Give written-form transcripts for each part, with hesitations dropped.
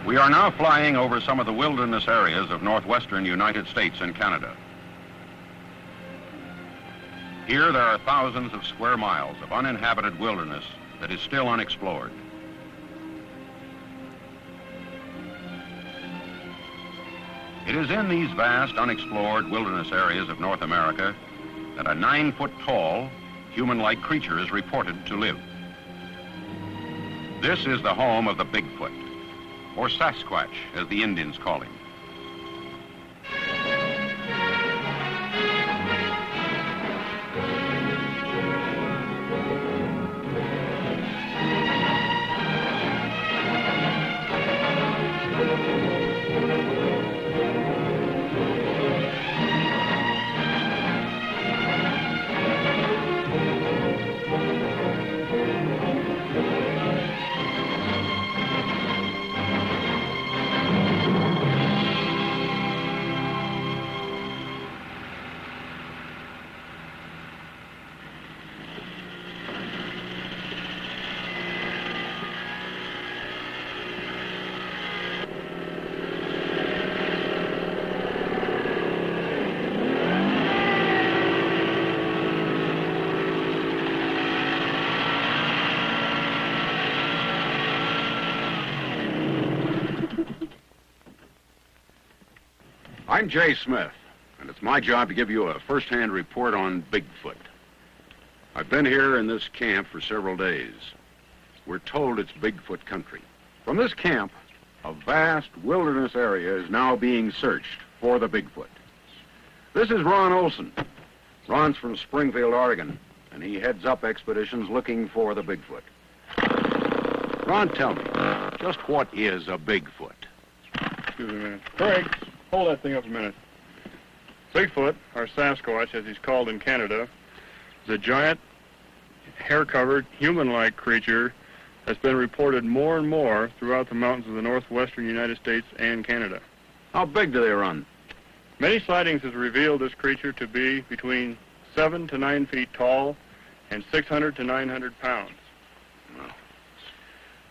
We are now flying over some of the wilderness areas of northwestern United States and Canada. Here there are thousands of square miles of uninhabited wilderness that is still unexplored. It is in these vast unexplored wilderness areas of North America that a 9-foot-tall, human-like creature is reported to live. This is the home of the Bigfoot, or Sasquatch, as the Indians call him. I'm Jay Smith, and it's my job to give you a first-hand report on Bigfoot. I've been here in this camp for several days. We're told it's Bigfoot country. From this camp, a vast wilderness area is now being searched for the Bigfoot. This is Ron Olson. Ron's from Springfield, Oregon, and he heads up expeditions looking for the Bigfoot. Ron, tell me, just what is a Bigfoot? Excuse me a minute. Craig, hold that thing up a minute. Bigfoot, or Sasquatch as he's called in Canada, is a giant, hair-covered, human-like creature that's been reported more and more throughout the mountains of the northwestern United States and Canada. How big do they run? Many sightings have revealed this creature to be between 7 to 9 feet tall and 600 to 900 pounds.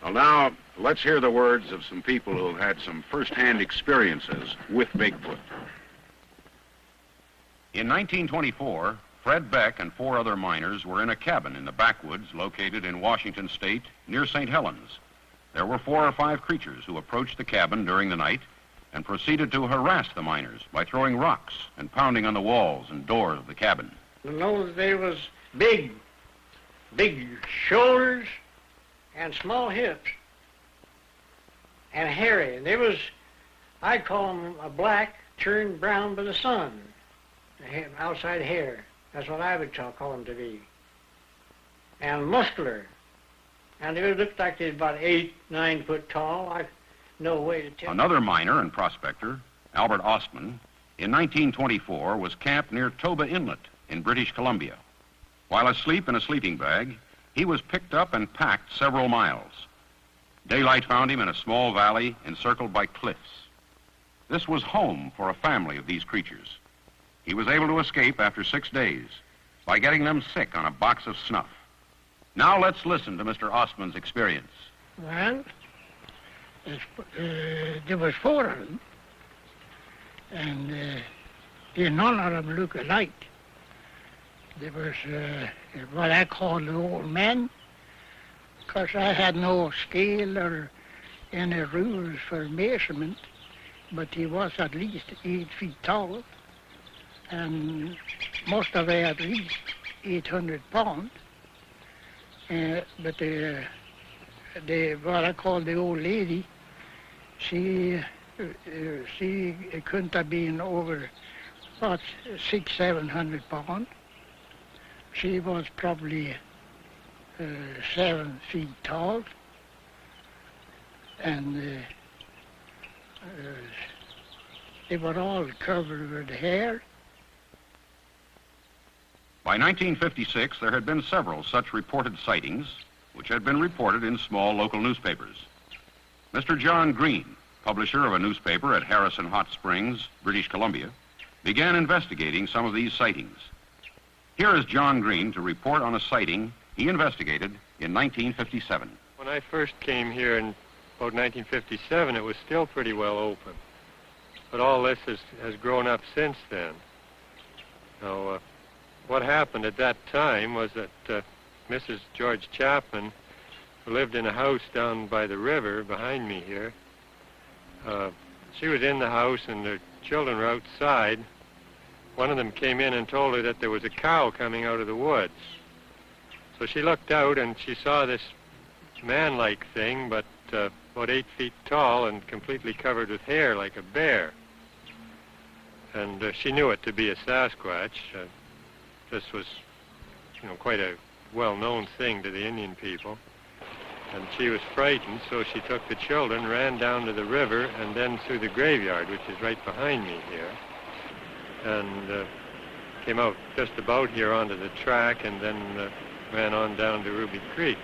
Well, now, let's hear the words of some people who have had some first-hand experiences with Bigfoot. In 1924, Fred Beck and 4 other miners were in a cabin in the backwoods located in Washington State near St. Helens. There were 4 or 5 creatures who approached the cabin during the night and proceeded to harass the miners by throwing rocks and pounding on the walls and doors of the cabin. In those days was big shoulders and small hips and hairy. And they was, I call them a black turned brown by the sun, the outside hair. That's what I would call them to be. And muscular. And they looked like they were about 8, 9 foot tall. I no way to tell. Another miner and prospector, Albert Ostman, in 1924 was camped near Toba Inlet in British Columbia. While asleep in a sleeping bag, he was picked up and packed several miles. Daylight found him in a small valley encircled by cliffs. This was home for a family of these creatures. He was able to escape after 6 days by getting them sick on a box of snuff. Now let's listen to Mr. Ostman's experience. Well, there was 4 of them, and none of them look alike. There was what I call the old man, because I had no scale or any rules for measurement, but he was at least 8 feet tall, and must have at least 800 pounds. But what I call the old lady, she couldn't have been over about 600-700 pounds. She was probably 7 feet tall, and they were all covered with hair. By 1956, there had been several such reported sightings, which had been reported in small local newspapers. Mr. John Green, publisher of a newspaper at Harrison Hot Springs, British Columbia, began investigating some of these sightings. Here is John Green to report on a sighting he investigated in 1957. When I first came here in about 1957, it was still pretty well open. But all this has grown up since then. Now, what happened at that time was that Mrs. George Chapman, who lived in a house down by the river behind me here, she was in the house and her children were outside. One of them came in and told her that there was a cow coming out of the woods. So she looked out and she saw this man-like thing, but about 8 feet tall and completely covered with hair like a bear. And she knew it to be a Sasquatch. This was, quite a well-known thing to the Indian people. And she was frightened, so she took the children, ran down to the river, and then through the graveyard, which is right behind me here, and came out just about here onto the track, and then ran on down to Ruby Creek.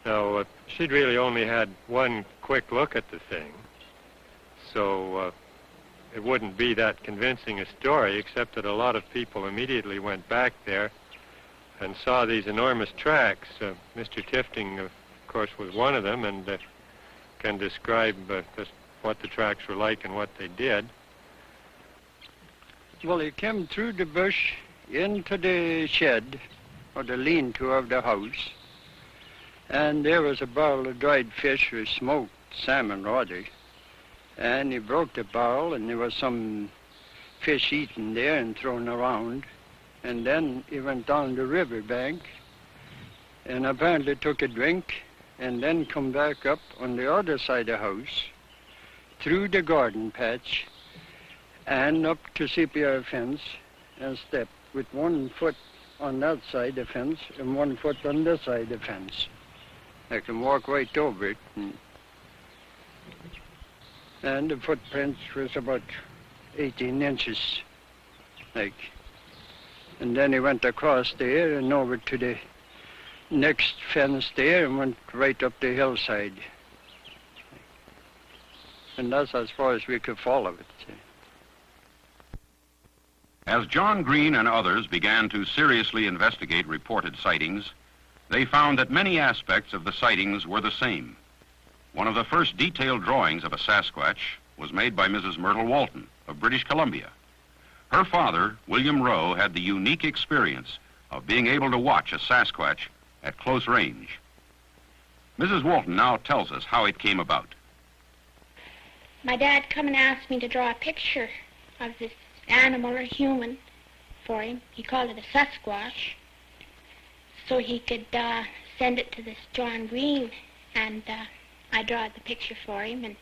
Now, she'd really only had one quick look at the thing, so it wouldn't be that convincing a story, except that a lot of people immediately went back there and saw these enormous tracks. Mr. Tifting, of course, was one of them, and can describe just what the tracks were like and what they did. Well, he came through the bush into the shed, or the lean-to of the house, and there was a barrel of dried fish with smoked salmon, rather. And he broke the barrel, and there was some fish eaten there and thrown around. And then he went down the riverbank and apparently took a drink and then come back up on the other side of the house, through the garden patch and up to sepia fence and stepped with 1 foot on that side of the fence and 1 foot on this side of the fence. I can walk right over it. And the footprints was about 18 inches, like. And then he went across there and over to the next fence there and went right up the hillside. And that's as far as we could follow it. As John Green and others began to seriously investigate reported sightings, they found that many aspects of the sightings were the same. One of the first detailed drawings of a Sasquatch was made by Mrs. Myrtle Walton of British Columbia. Her father, William Rowe, had the unique experience of being able to watch a Sasquatch at close range. Mrs. Walton now tells us how it came about. My dad come and asked me to draw a picture of this animal or human for him. He called it a Sasquatch, so he could send it to this John Green, and I drawed the picture for him, and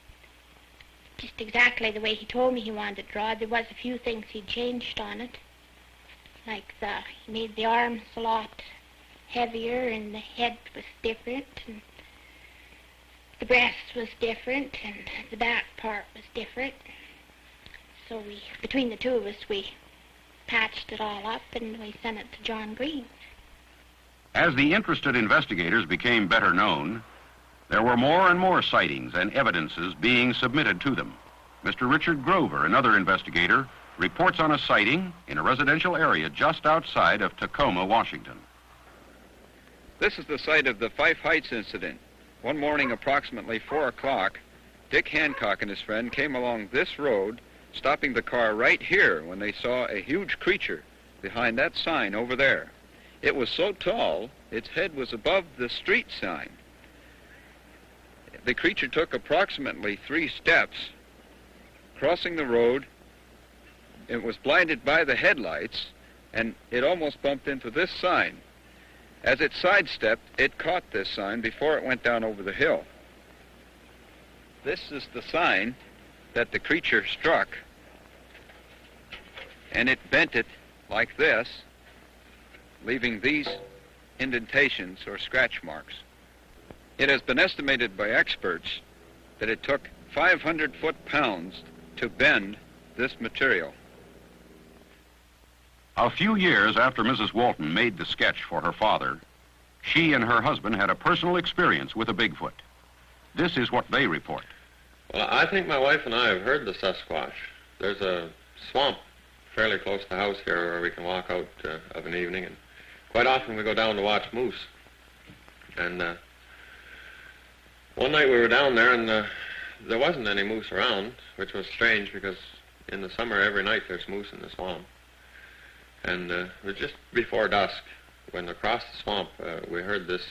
just exactly the way he told me he wanted it drawn. There was a few things he changed on it, like he made the arms a lot heavier, and the head was different, and the breast was different, and the back part was different. So between the two of us, we patched it all up and we sent it to John Green. As the interested investigators became better known, there were more and more sightings and evidences being submitted to them. Mr. Richard Grover, another investigator, reports on a sighting in a residential area just outside of Tacoma, Washington. This is the site of the Fife Heights incident. One morning, approximately 4 o'clock, Dick Hancock and his friend came along this road, stopping the car right here when they saw a huge creature behind that sign over there. It was so tall, its head was above the street sign. The creature took approximately 3 steps, crossing the road. It was blinded by the headlights, and it almost bumped into this sign. As it sidestepped, it caught this sign before it went down over the hill. This is the sign that the creature struck, and it bent it like this, leaving these indentations or scratch marks. It has been estimated by experts that it took 500 foot-pounds to bend this material. A few years after Mrs. Walton made the sketch for her father, she and her husband had a personal experience with a Bigfoot. This is what they report. Well, I think my wife and I have heard the Sasquatch. There's a swamp fairly close to the house here where we can walk out of an evening, and quite often we go down to watch moose. And One night we were down there, and there wasn't any moose around, which was strange because in the summer every night there's moose in the swamp. And it was just before dusk when across the swamp we heard this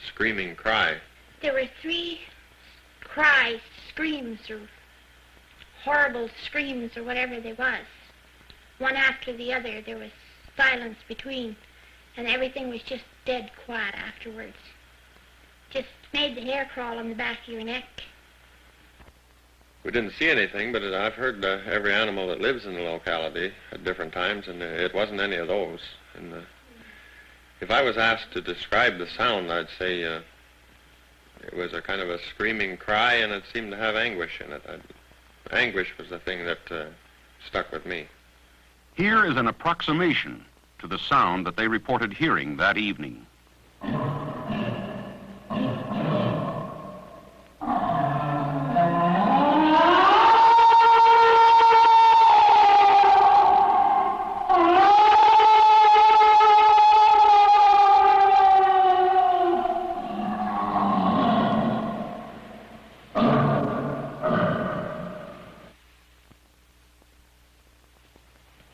screaming cry. There were 3 cries, screams, or horrible screams, or whatever there was. One after the other. There was silence between, and everything was just dead quiet afterwards. Just made the hair crawl on the back of your neck. We didn't see anything, but I've heard every animal that lives in the locality at different times, and it wasn't any of those. And if I was asked to describe the sound, I'd say it was a kind of a screaming cry, and it seemed to have anguish in it. Anguish was the thing that stuck with me. Here is an approximation to the sound that they reported hearing that evening.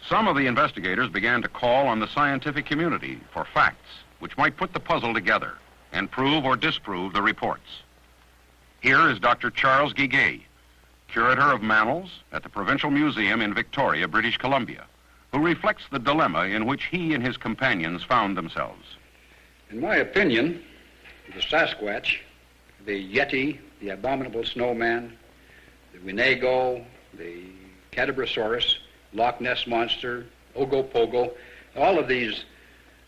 Some of the investigators began to call on the scientific community for facts which might put the puzzle together and prove or disprove the reports. Here is Dr. Charles Guiguet, curator of mammals at the Provincial Museum in Victoria, British Columbia, who reflects the dilemma in which he and his companions found themselves. In my opinion, the Sasquatch, the Yeti, the abominable snowman, the Winnebago, the Cadabrosaurus, Loch Ness Monster, Ogopogo, all of these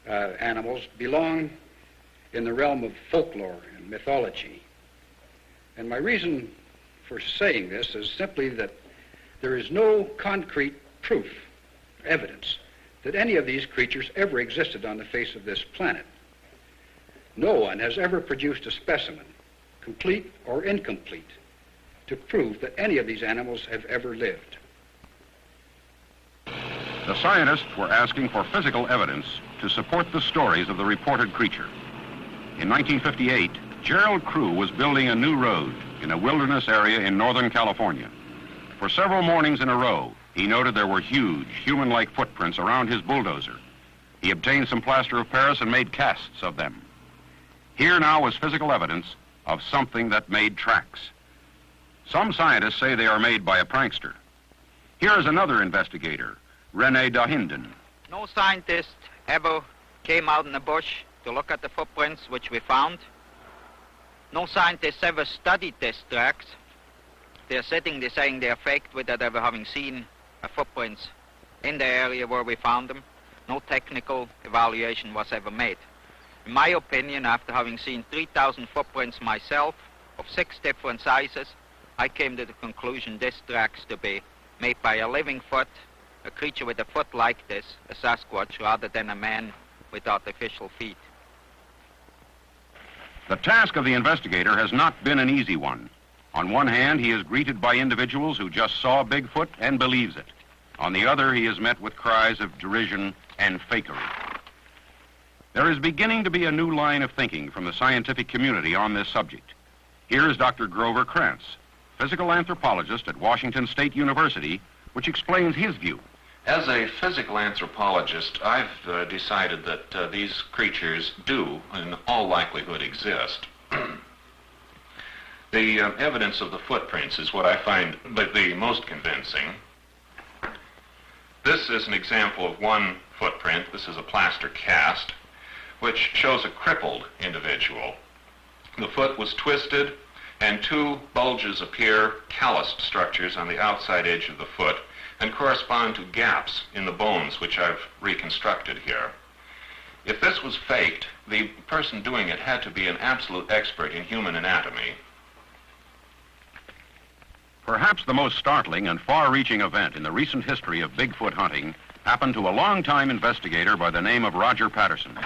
animals belong in the realm of folklore and mythology. And my reason for saying this is simply that there is no concrete proof, evidence, that any of these creatures ever existed on the face of this planet. No one has ever produced a specimen, complete or incomplete, to prove that any of these animals have ever lived. The scientists were asking for physical evidence to support the stories of the reported creature. In 1958, Gerald Crew was building a new road in a wilderness area in Northern California. For several mornings in a row, he noted there were huge, human-like footprints around his bulldozer. He obtained some plaster of Paris and made casts of them. Here now was physical evidence of something that made tracks. Some scientists say they are made by a prankster. Here is another investigator, Rene Dahinden. No scientist ever came out in the bush to look at the footprints which we found. No scientists ever studied these tracks. They're sitting there saying they're faked without ever having seen footprints in the area where we found them. No technical evaluation was ever made. In my opinion, after having seen 3,000 footprints myself of 6 different sizes, I came to the conclusion this tracks to be made by a living foot, a creature with a foot like this, a Sasquatch, rather than a man with artificial feet. The task of the investigator has not been an easy one. On one hand, he is greeted by individuals who just saw Bigfoot and believes it. On the other, he is met with cries of derision and fakery. There is beginning to be a new line of thinking from the scientific community on this subject. Here is Dr. Grover Krantz, physical anthropologist at Washington State University, which explains his view. As a physical anthropologist, I've decided that these creatures do, in all likelihood, exist. The evidence of the footprints is what I find the most convincing. This is an example of one footprint. This is a plaster cast, which shows a crippled individual. The foot was twisted, and 2 bulges appear, calloused structures on the outside edge of the foot, and correspond to gaps in the bones, which I've reconstructed here. If this was faked, the person doing it had to be an absolute expert in human anatomy. Perhaps the most startling and far-reaching event in the recent history of Bigfoot hunting happened to a long-time investigator by the name of Roger Patterson.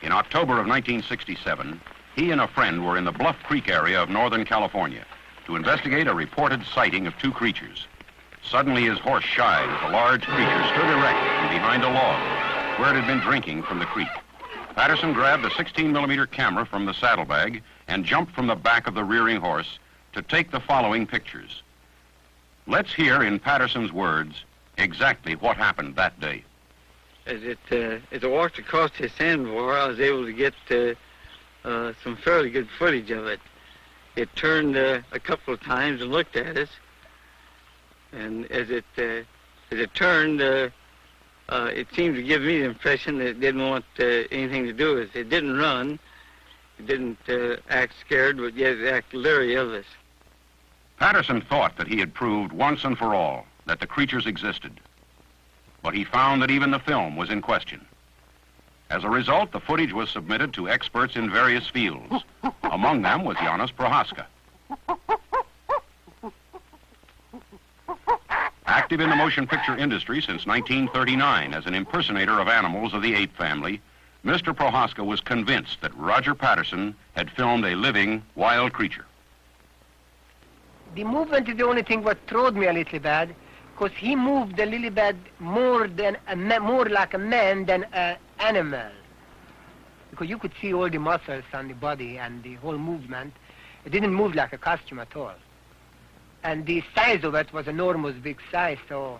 In October of 1967, he and a friend were in the Bluff Creek area of Northern California to investigate a reported sighting of 2 creatures. Suddenly his horse shied as a large creature stood erect from behind a log where it had been drinking from the creek. Patterson grabbed a 16mm camera from the saddlebag and jumped from the back of the rearing horse to take the following pictures. Let's hear in Patterson's words exactly what happened that day. As it walked across the sandbar, I was able to get some fairly good footage of it. It turned a couple of times and looked at us, and as it turned, it seemed to give me the impression that it didn't want anything to do with it. It didn't run, it didn't act scared, but yet it acted leery of us. Patterson thought that he had proved once and for all that the creatures existed, but he found that even the film was in question. As a result, the footage was submitted to experts in various fields. Among them was Janis Prohaska. Active in the motion picture industry since 1939 as an impersonator of animals of the ape family, Mr. Prohaska was convinced that Roger Patterson had filmed a living, wild creature. The movement is the only thing what throwed me a little bad, because he moved a little bit more like a man than an animal. Because you could see all the muscles on the body and the whole movement. It didn't move like a costume at all. And the size of it was enormous big size, so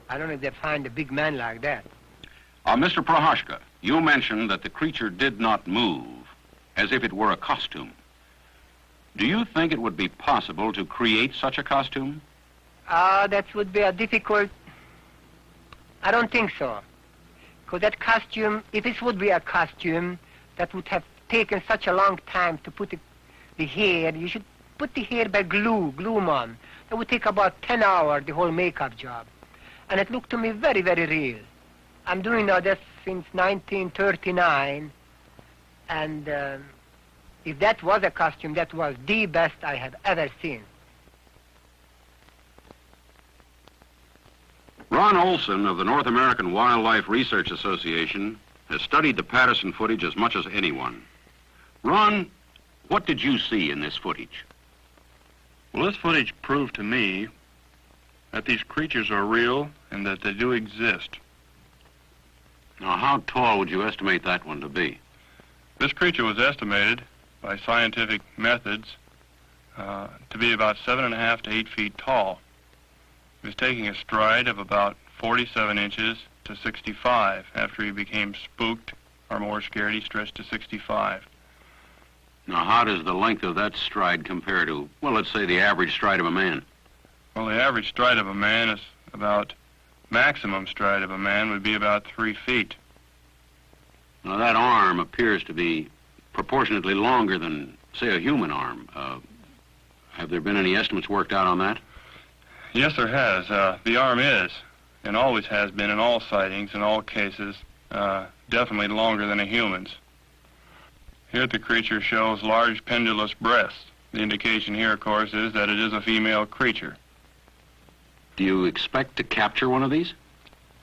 I don't know if they'd find a big man like that. Mr. Prohaska, you mentioned that the creature did not move, as if it were a costume. Do you think it would be possible to create such a costume? That would be a difficult... I don't think so. Because that costume, if this would be a costume, that would have taken such a long time to put the hair. You should put the hair by glue on. That would take about 10 hours, the whole makeup job. And it looked to me very, very real. I'm doing now this since 1939, and if that was a costume, that was the best I have ever seen. Ron Olson of the North American Wildlife Research Association has studied the Patterson footage as much as anyone. Ron, what did you see in this footage? Well, this footage proved to me that these creatures are real and that they do exist. Now, how tall would you estimate that one to be? This creature was estimated by scientific methods to be about 7.5 to 8 feet tall. He was taking a stride of about 47 inches to 65. After he became spooked or more scared, he stretched to 65. Now, how does the length of that stride compare to, well, let's say the average stride of a man? Well, the average stride of a man is about, maximum stride of a man would be about 3 feet. Now, that arm appears to be proportionately longer than, say, a human arm. Have there been any estimates worked out on that? Yes, there has. The arm is, and always has been in all sightings, in all cases, definitely longer than a human's. Here the creature shows large pendulous breasts. The indication here, of course, is that it is a female creature. Do you expect to capture one of these?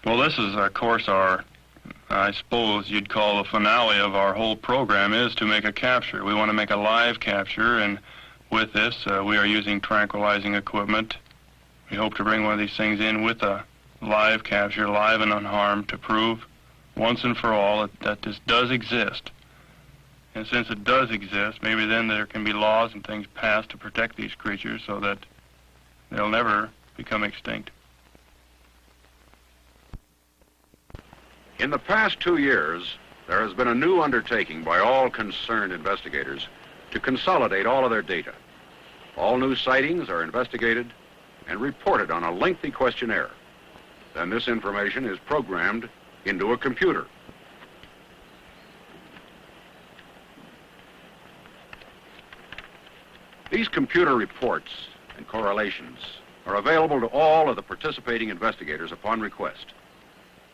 Well, this is, of course, I suppose you'd call the finale of our whole program is to make a capture. We want to make a live capture, and with this, we are using tranquilizing equipment. We hope to bring one of these things in with a live capture, live and unharmed, to prove once and for all that this does exist. And since it does exist, maybe then there can be laws and things passed to protect these creatures so that they'll never become extinct. In the past 2 years, there has been a new undertaking by all concerned investigators to consolidate all of their data. All new sightings are investigated and reported on a lengthy questionnaire. Then this information is programmed into a computer. These computer reports and correlations are available to all of the participating investigators upon request.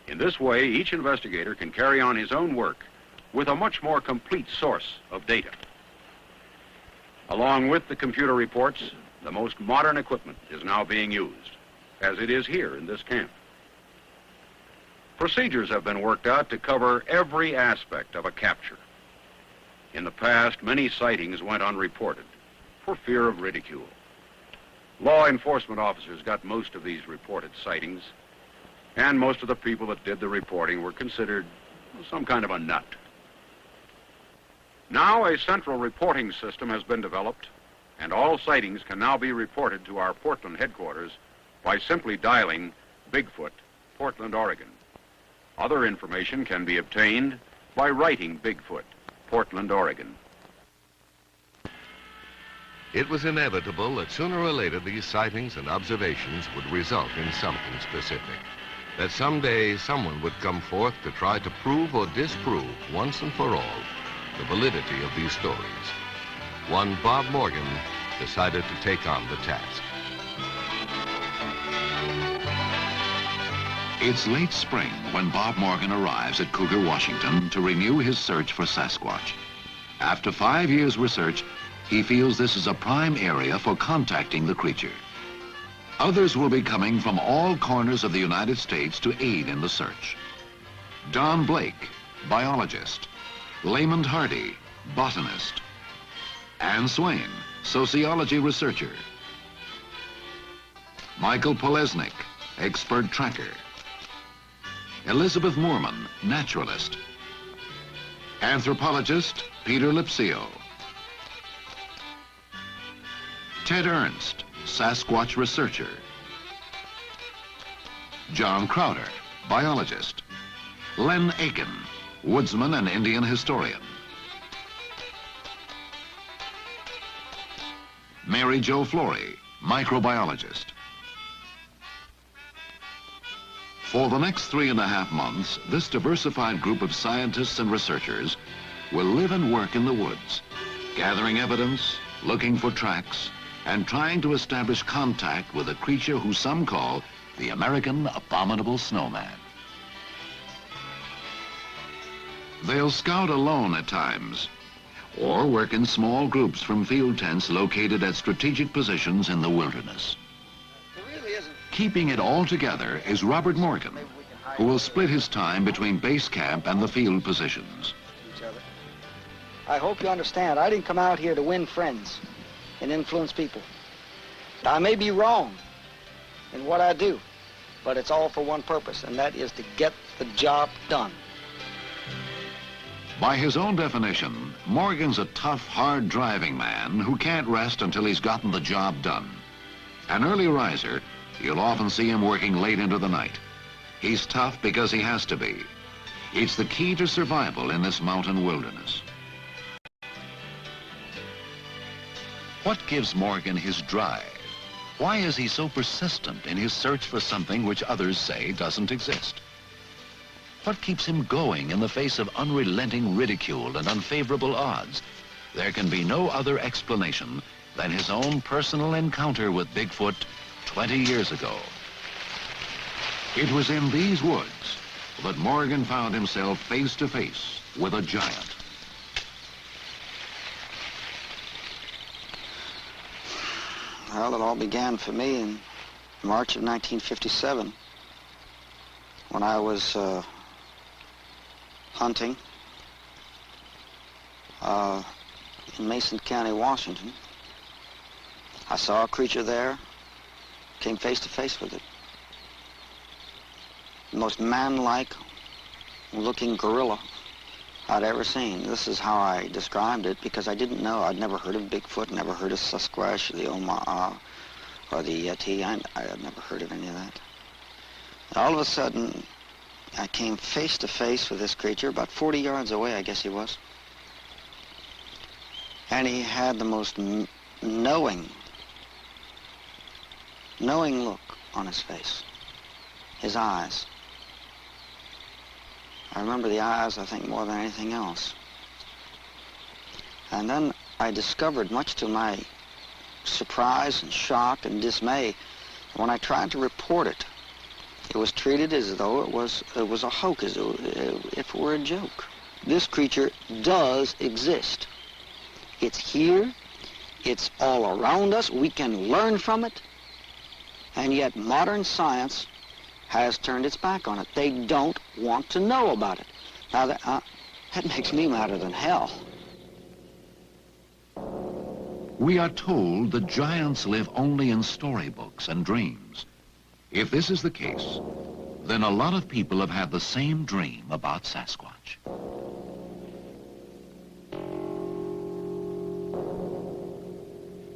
In this way, each investigator can carry on his own work with a much more complete source of data. Along with the computer reports, the most modern equipment is now being used, as it is here in this camp. Procedures have been worked out to cover every aspect of a capture. In the past, many sightings went unreported for fear of ridicule. Law enforcement officers got most of these reported sightings, and most of the people that did the reporting were considered some kind of a nut. Now a central reporting system has been developed, and all sightings can now be reported to our Portland headquarters by simply dialing Bigfoot, Portland, Oregon. Other information can be obtained by writing Bigfoot, Portland, Oregon. It was inevitable that sooner or later these sightings and observations would result in something specific. That someday someone would come forth to try to prove or disprove once and for all the validity of these stories. One Bob Morgan decided to take on the task. It's late spring when Bob Morgan arrives at Cougar, Washington to renew his search for Sasquatch. After 5 years' research, he feels this is a prime area for contacting the creature. Others will be coming from all corners of the United States to aid in the search. Don Blake, biologist. Lamont Hardy, botanist. Ann Swain, sociology researcher. Michael Polesnik, expert tracker. Elizabeth Moorman, naturalist. Anthropologist Peter Lipsio. Ted Ernst, Sasquatch researcher. John Crowder, biologist. Len Aiken, woodsman and Indian historian. Mary Jo Flory, microbiologist. For the next 3.5 months, this diversified group of scientists and researchers will live and work in the woods, gathering evidence, looking for tracks, and trying to establish contact with a creature who some call the American abominable snowman. They'll scout alone at times, or work in small groups from field tents located at strategic positions in the wilderness. Keeping it all together is Robert Morgan, who will split his time between base camp and the field positions. I hope you understand, I didn't come out here to win friends and influence people. I may be wrong in what I do, but it's all for one purpose, and that is to get the job done. By his own definition, Morgan's a tough, hard-driving man who can't rest until he's gotten the job done. An early riser, you'll often see him working late into the night. He's tough because he has to be. It's the key to survival in this mountain wilderness. What gives Morgan his drive? Why is he so persistent in his search for something which others say doesn't exist? What keeps him going in the face of unrelenting ridicule and unfavorable odds? There can be no other explanation than his own personal encounter with Bigfoot 20 years ago. It was in these woods that Morgan found himself face to face with a giant. Well, it all began for me in March of 1957 when I was hunting in Mason County, Washington. I saw a creature there, came face to face with it. The most man-like looking gorilla I'd ever seen. This is how I described it because I didn't know. I'd never heard of Bigfoot, never heard of Sasquatch, the Omaha, or the Yeti. I had never heard of any of that. And all of a sudden, I came face to face with this creature, about 40 yards away, I guess he was. And he had the most knowing look on his face. His eyes. I remember the eyes, I think, more than anything else. And then I discovered, much to my surprise and shock and dismay, when I tried to report it, it was treated as though it was a hoax, as if it were a joke. This creature does exist. It's here. It's all around us. We can learn from it. And yet modern science has turned its back on it. They don't want to know about it. Now, that makes me madder than hell. We are told that giants live only in storybooks and dreams. If this is the case, then a lot of people have had the same dream about Sasquatch.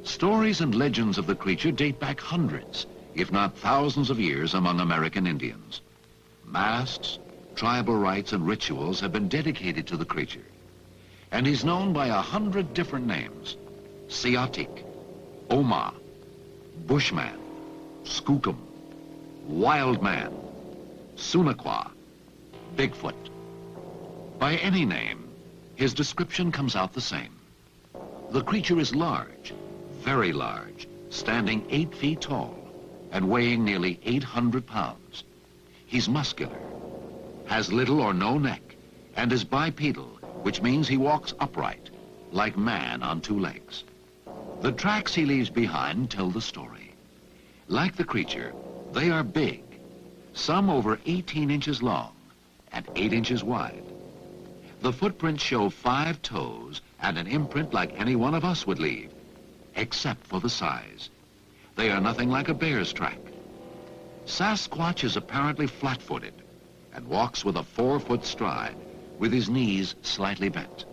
Stories and legends of the creature date back hundreds, if not thousands of years among American Indians. Masks, tribal rites, and rituals have been dedicated to the creature. And he's known by 100 different names: Siatik, Oma, Bushman, Skookum, Wild Man, Sunaqua, Bigfoot. By any name, his description comes out the same. The creature is large, very large, standing 8 feet tall and weighing nearly 800 pounds. He's muscular, has little or no neck, and is bipedal, which means he walks upright, like man on 2 legs. The tracks he leaves behind tell the story. Like the creature, they are big, some over 18 inches long and 8 inches wide. The footprints show 5 toes and an imprint like any one of us would leave, except for the size. They are nothing like a bear's track. Sasquatch is apparently flat-footed and walks with a 4-foot stride, with his knees slightly bent.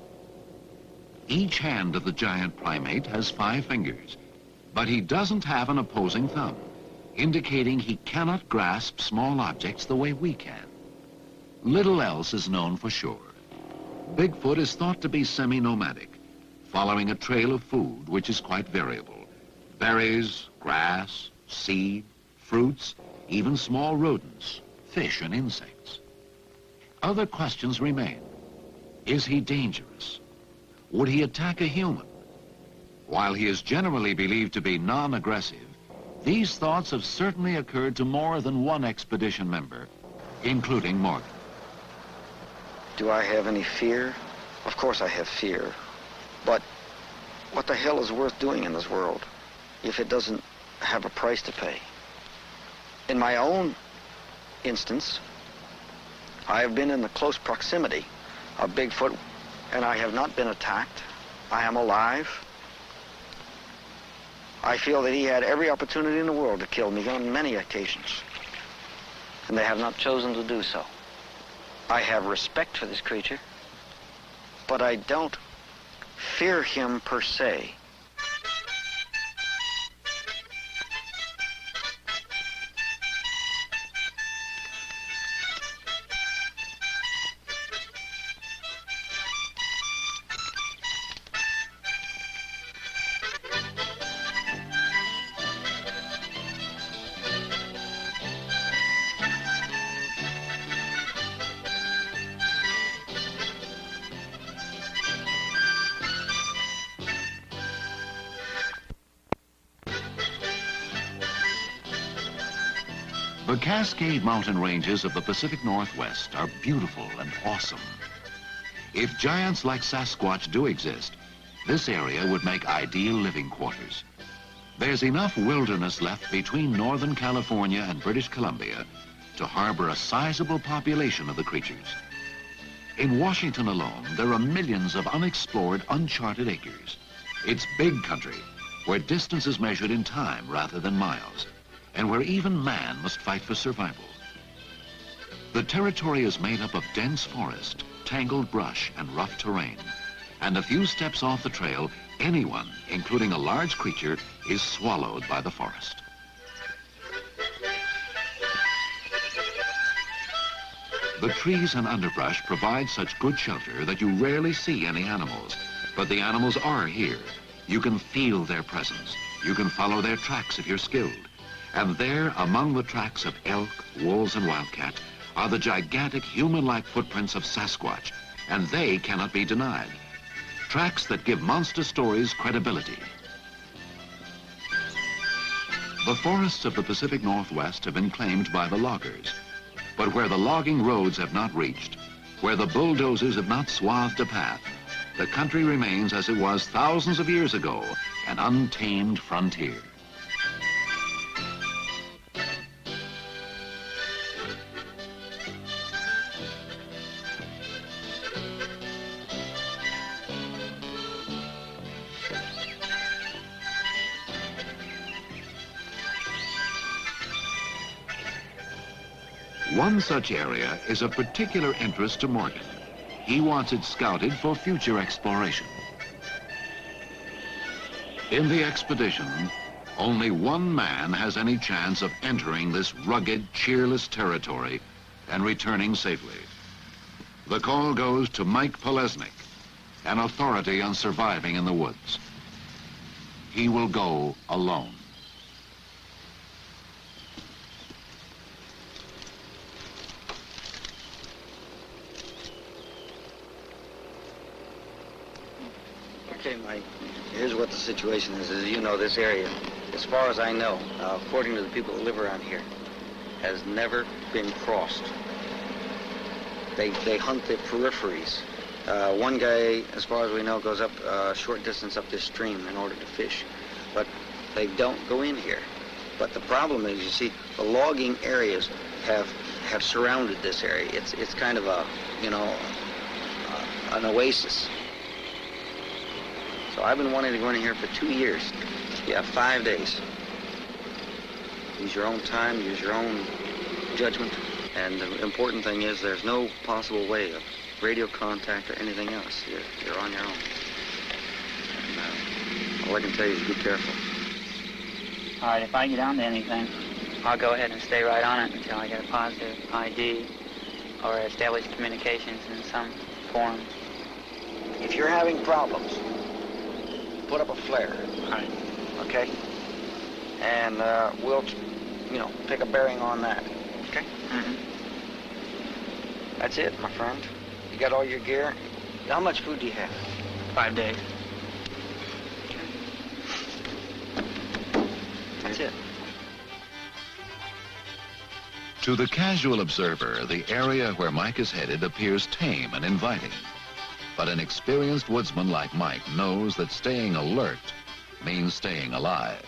Each hand of the giant primate has 5 fingers, but he doesn't have an opposing thumb, indicating he cannot grasp small objects the way we can. Little else is known for sure. Bigfoot is thought to be semi-nomadic, following a trail of food which is quite variable. Berries, grass, seed, fruits, even small rodents, fish and insects. Other questions remain. Is he dangerous? Would he attack a human? While he is generally believed to be non-aggressive, these thoughts have certainly occurred to more than one expedition member, including Morgan. Do I have any fear? Of course I have fear. But what the hell is worth doing in this world if it doesn't have a price to pay? In my own instance, I have been in the close proximity of Bigfoot, and I have not been attacked. I am alive. I feel that he had every opportunity in the world to kill me on many occasions, and they have not chosen to do so. I have respect for this creature, but I don't fear him per se. The Cascade Mountain ranges of the Pacific Northwest are beautiful and awesome. If giants like Sasquatch do exist, this area would make ideal living quarters. There's enough wilderness left between Northern California and British Columbia to harbor a sizable population of the creatures. In Washington alone, there are millions of unexplored, uncharted acres. It's big country, where distance is measured in time rather than miles, and where even man must fight for survival. The territory is made up of dense forest, tangled brush, and rough terrain. And a few steps off the trail, anyone, including a large creature, is swallowed by the forest. The trees and underbrush provide such good shelter that you rarely see any animals. But the animals are here. You can feel their presence. You can follow their tracks if you're skilled. And there, among the tracks of elk, wolves, and wildcat, are the gigantic human-like footprints of Sasquatch, and they cannot be denied. Tracks that give monster stories credibility. The forests of the Pacific Northwest have been claimed by the loggers. But where the logging roads have not reached, where the bulldozers have not swathed a path, the country remains as it was thousands of years ago, an untamed frontier. One such area is of particular interest to Morgan. He wants it scouted for future exploration. In the expedition, only one man has any chance of entering this rugged, cheerless territory and returning safely. The call goes to Mike Polesnik, an authority on surviving in the woods. He will go alone. Okay, Mike, here's what the situation is. As you know, this area, as far as I know, according to the people who live around here, has never been crossed. They hunt the peripheries. One guy, as far as we know, goes up a short distance up this stream in order to fish, but they don't go in here. But the problem is, you see, the logging areas have surrounded this area. It's kind of a, you know, an oasis. So I've been wanting to go in here for 2 years. You have 5 days. Use your own time, use your own judgment. And the important thing is there's no possible way of radio contact or anything else. You're on your own. And all I can tell you is be careful. All right, if I get onto anything, I'll go ahead and stay right on it until I get a positive ID or establish communications in some form. If you're having problems, put up a flare. All right. Okay? And we'll, you know, pick a bearing on that. Okay? Mm-hmm. That's it, my friend. You got all your gear? How much food do you have? 5 days. That's it. To the casual observer, the area where Mike is headed appears tame and inviting. But an experienced woodsman like Mike knows that staying alert means staying alive.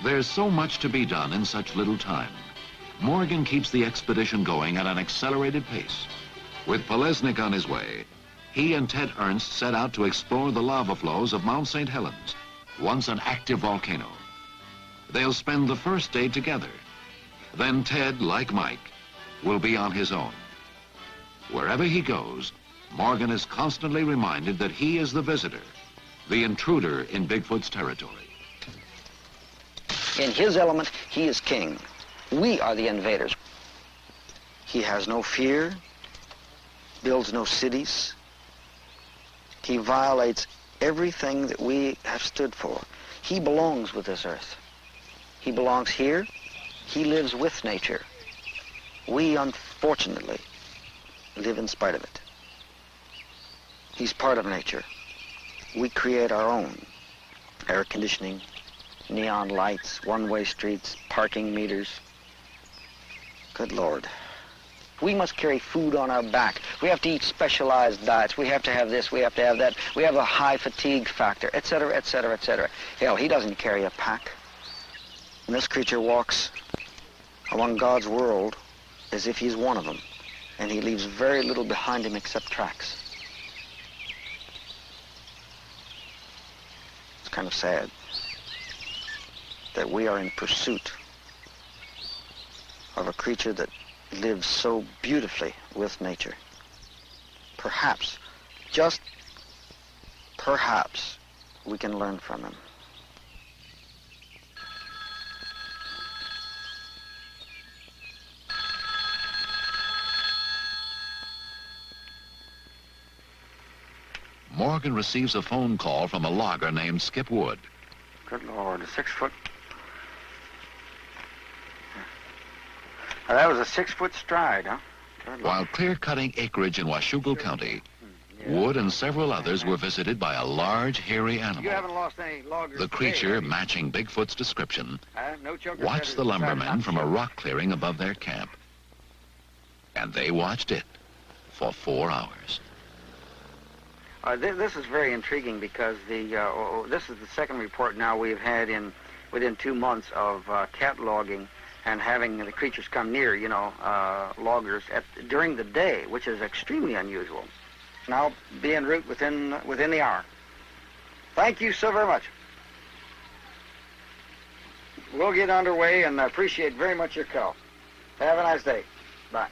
There's so much to be done in such little time. Morgan keeps the expedition going at an accelerated pace. With Polesnik on his way, he and Ted Ernst set out to explore the lava flows of Mount St. Helens, once an active volcano. They'll spend the first day together. Then Ted, like Mike, will be on his own. Wherever he goes, Morgan is constantly reminded that he is the visitor, the intruder in Bigfoot's territory. In his element, he is king. We are the invaders. He has no fear, builds no cities. He violates everything that we have stood for. He belongs with this earth. He belongs here. He lives with nature. We, unfortunately, live in spite of it. He's part of nature. We create our own air conditioning, neon lights, one-way streets, parking meters. Good Lord. We must carry food on our back. We have to eat specialized diets. We have to have this, we have to have that. We have a high fatigue factor, etc., etc., etc. Hell, he doesn't carry a pack. And this creature walks among God's world as if he's one of them. And he leaves very little behind him except tracks. It's kind of sad that we are in pursuit of a creature that lives so beautifully with nature. Perhaps, just perhaps, we can learn from him. Morgan receives a phone call from a logger named Skip Wood. Good Lord, a 6 foot. Now, that was a 6 foot stride, huh? While clear-cutting acreage in Washougal County, Wood and several others were visited by a large, hairy animal. You haven't lost any loggers. The creature, matching Bigfoot's description, watched the lumbermen from a rock clearing above their camp. And they watched it for 4 hours. This is very intriguing because this is the second report now we've had within 2 months of cataloging and having the creatures come near, loggers during the day, which is extremely unusual. Now be en route within the hour. Thank you so very much. We'll get underway, and I appreciate very much your call. Have a nice day. Bye.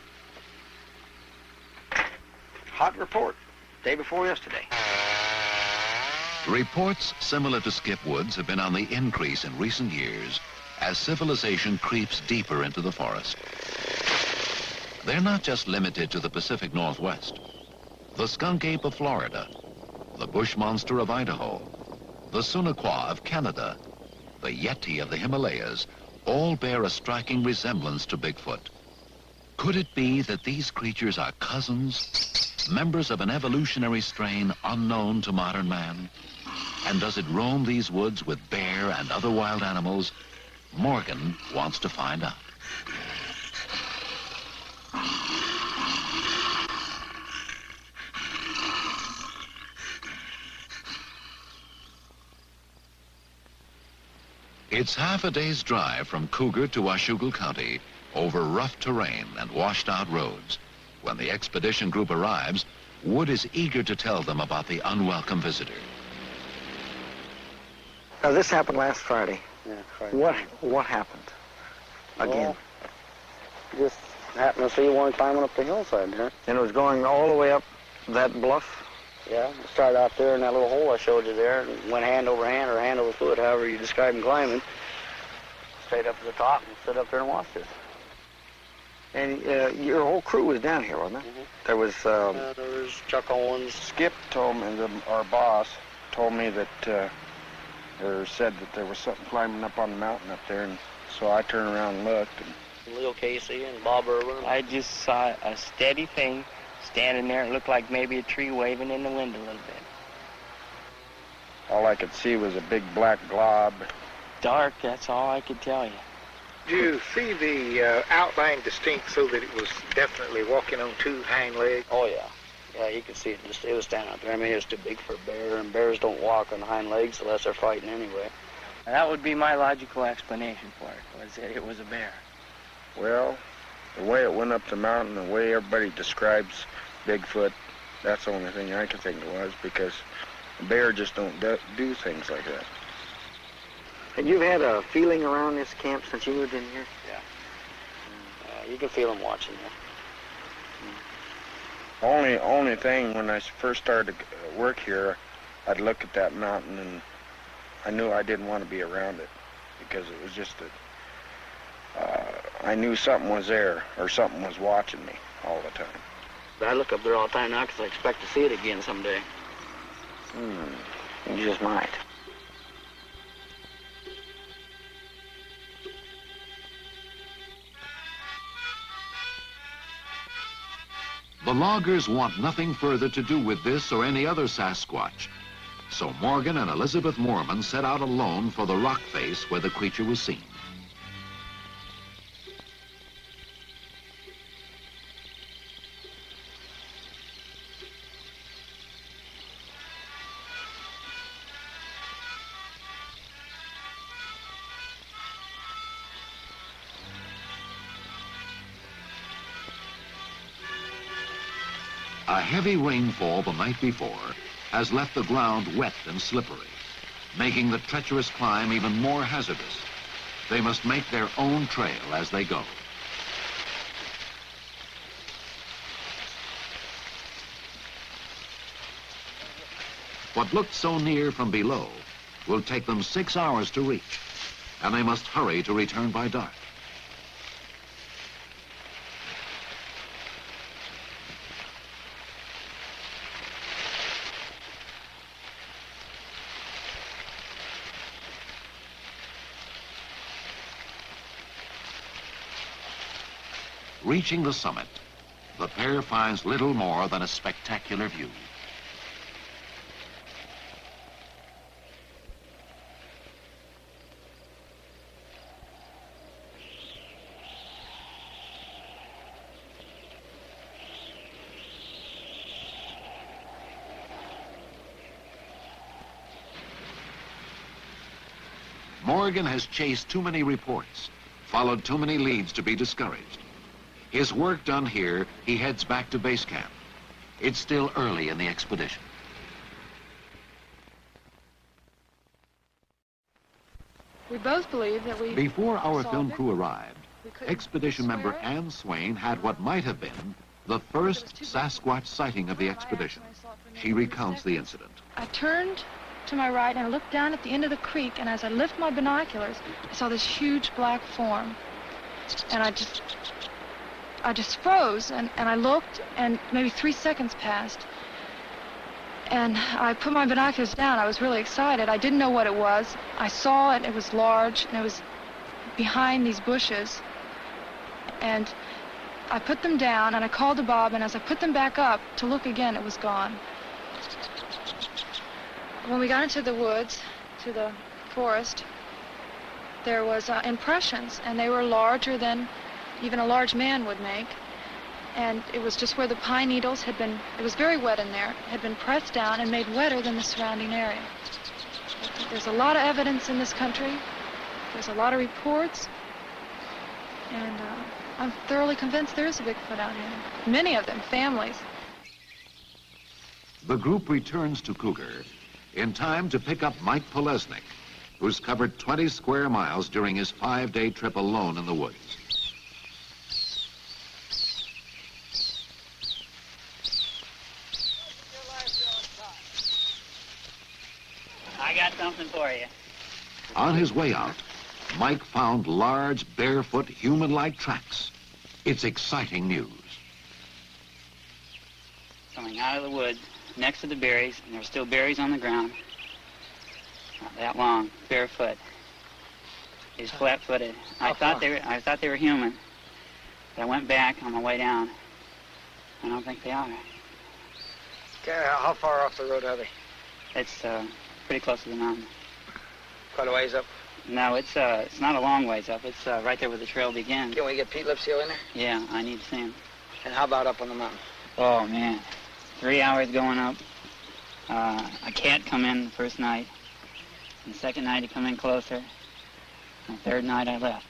Hot report, day before yesterday. Reports similar to Skip Wood's have been on the increase in recent years as civilization creeps deeper into the forest. They're not just limited to the Pacific Northwest. The skunk ape of Florida, the bush monster of Idaho, the Sunaquah of Canada, the Yeti of the Himalayas, all bear a striking resemblance to Bigfoot. Could it be that these creatures are cousins, members of an evolutionary strain unknown to modern man? And does it roam these woods with bear and other wild animals? Morgan wants to find out. It's half a day's drive from Cougar to Washougal County over rough terrain and washed-out roads. When the expedition group arrives, Wood is eager to tell them about the unwelcome visitor. Now, this happened last Friday. Yeah, Friday. What happened? Again. Well, just happened to see one climbing up the hillside there. And it was going all the way up that bluff? Yeah, it started out there in that little hole I showed you there, and went hand over hand or hand over foot, however you describe him climbing, straight up to the top and stood up there and watched it. And your whole crew was down here, wasn't it? Mm-hmm. There was Chuck Owens. Skip told me, our boss told me that, or said that there was something climbing up on the mountain up there, and so I turned around and looked. And Leo Casey and Bob Irwin. I just saw a steady thing standing there. It looked like maybe a tree waving in the wind a little bit. all I could see was a big black glob. Dark, that's all I could tell you. Do you see the outline distinct so that it was definitely walking on two hind legs? Oh, yeah. Yeah, you could see it. It was standing out there. I mean, it was too big for a bear, and bears don't walk on hind legs unless they're fighting anyway. And that would be my logical explanation for it, was that it was a bear. Well, the way it went up the mountain, the way everybody describes Bigfoot, that's the only thing I could think it was, because a bear just don't do things like that. And you've had a feeling around this camp since you moved in here? Yeah. You can feel them watching you. Only thing, when I first started to work here, I'd look at that mountain and I knew I didn't want to be around it, because it was just that I knew something was there, or something was watching me all the time. But I look up there all the time now because I expect to see it again someday. You just might. The loggers want nothing further to do with this or any other Sasquatch. So Morgan and Elizabeth Moorman set out alone for the rock face where the creature was seen. A heavy rainfall the night before has left the ground wet and slippery, making the treacherous climb even more hazardous. They must make their own trail as they go. What looked so near from below will take them 6 hours to reach, and they must hurry to return by dark. Reaching the summit, the pair finds little more than a spectacular view. Morgan has chased too many reports. followed too many leads to be discouraged. His work done here, he heads back to base camp. It's still early in the expedition. We both believe that we... Before our saw film Bigfoot. crew arrived, expedition member swear it. Ann Swain had what might have been the first Sasquatch sighting of the expedition. She recounts the incident. I turned to my right and I looked down at the end of the creek, and as I lifted my binoculars, I saw this huge black form. And I just froze, and I looked, and maybe 3 seconds passed. And I put my binoculars down. I was really excited. I didn't know what it was. I saw it. It was large, and it was behind these bushes. And I put them down, and I called to Bob, and as I put them back up to look again, it was gone. When we got into the woods, to the forest, there was impressions, and they were larger than even a large man would make. And it was just where the pine needles had been, it was very wet in there, had been pressed down and made wetter than the surrounding area. There's a lot of evidence in this country. There's a lot of reports. And I'm thoroughly convinced there is a Bigfoot out here. Many of them, families. The group returns to Cougar in time to pick up Mike Polesnik, who's covered 20 square miles during his 5-day trip alone in the woods. I got something for you. On his way out, Mike found large, barefoot, human-like tracks. It's exciting news. Coming out of the woods next to the berries, and there were still berries on the ground. Not that long, barefoot. He's flat-footed. I thought they were human. But I went back on my way down. I don't think they are. Okay, how far off the road are they? It's pretty close to the mountain. Quite a ways up. No, it's not a long ways up. It's right there where the trail begins. Can we get Pete Lipscomb in there? Yeah, I need to see him. And how about up on the mountain? Oh, man. 3 hours going up. A cat come in the first night. And the second night he come in closer. And the third night I left.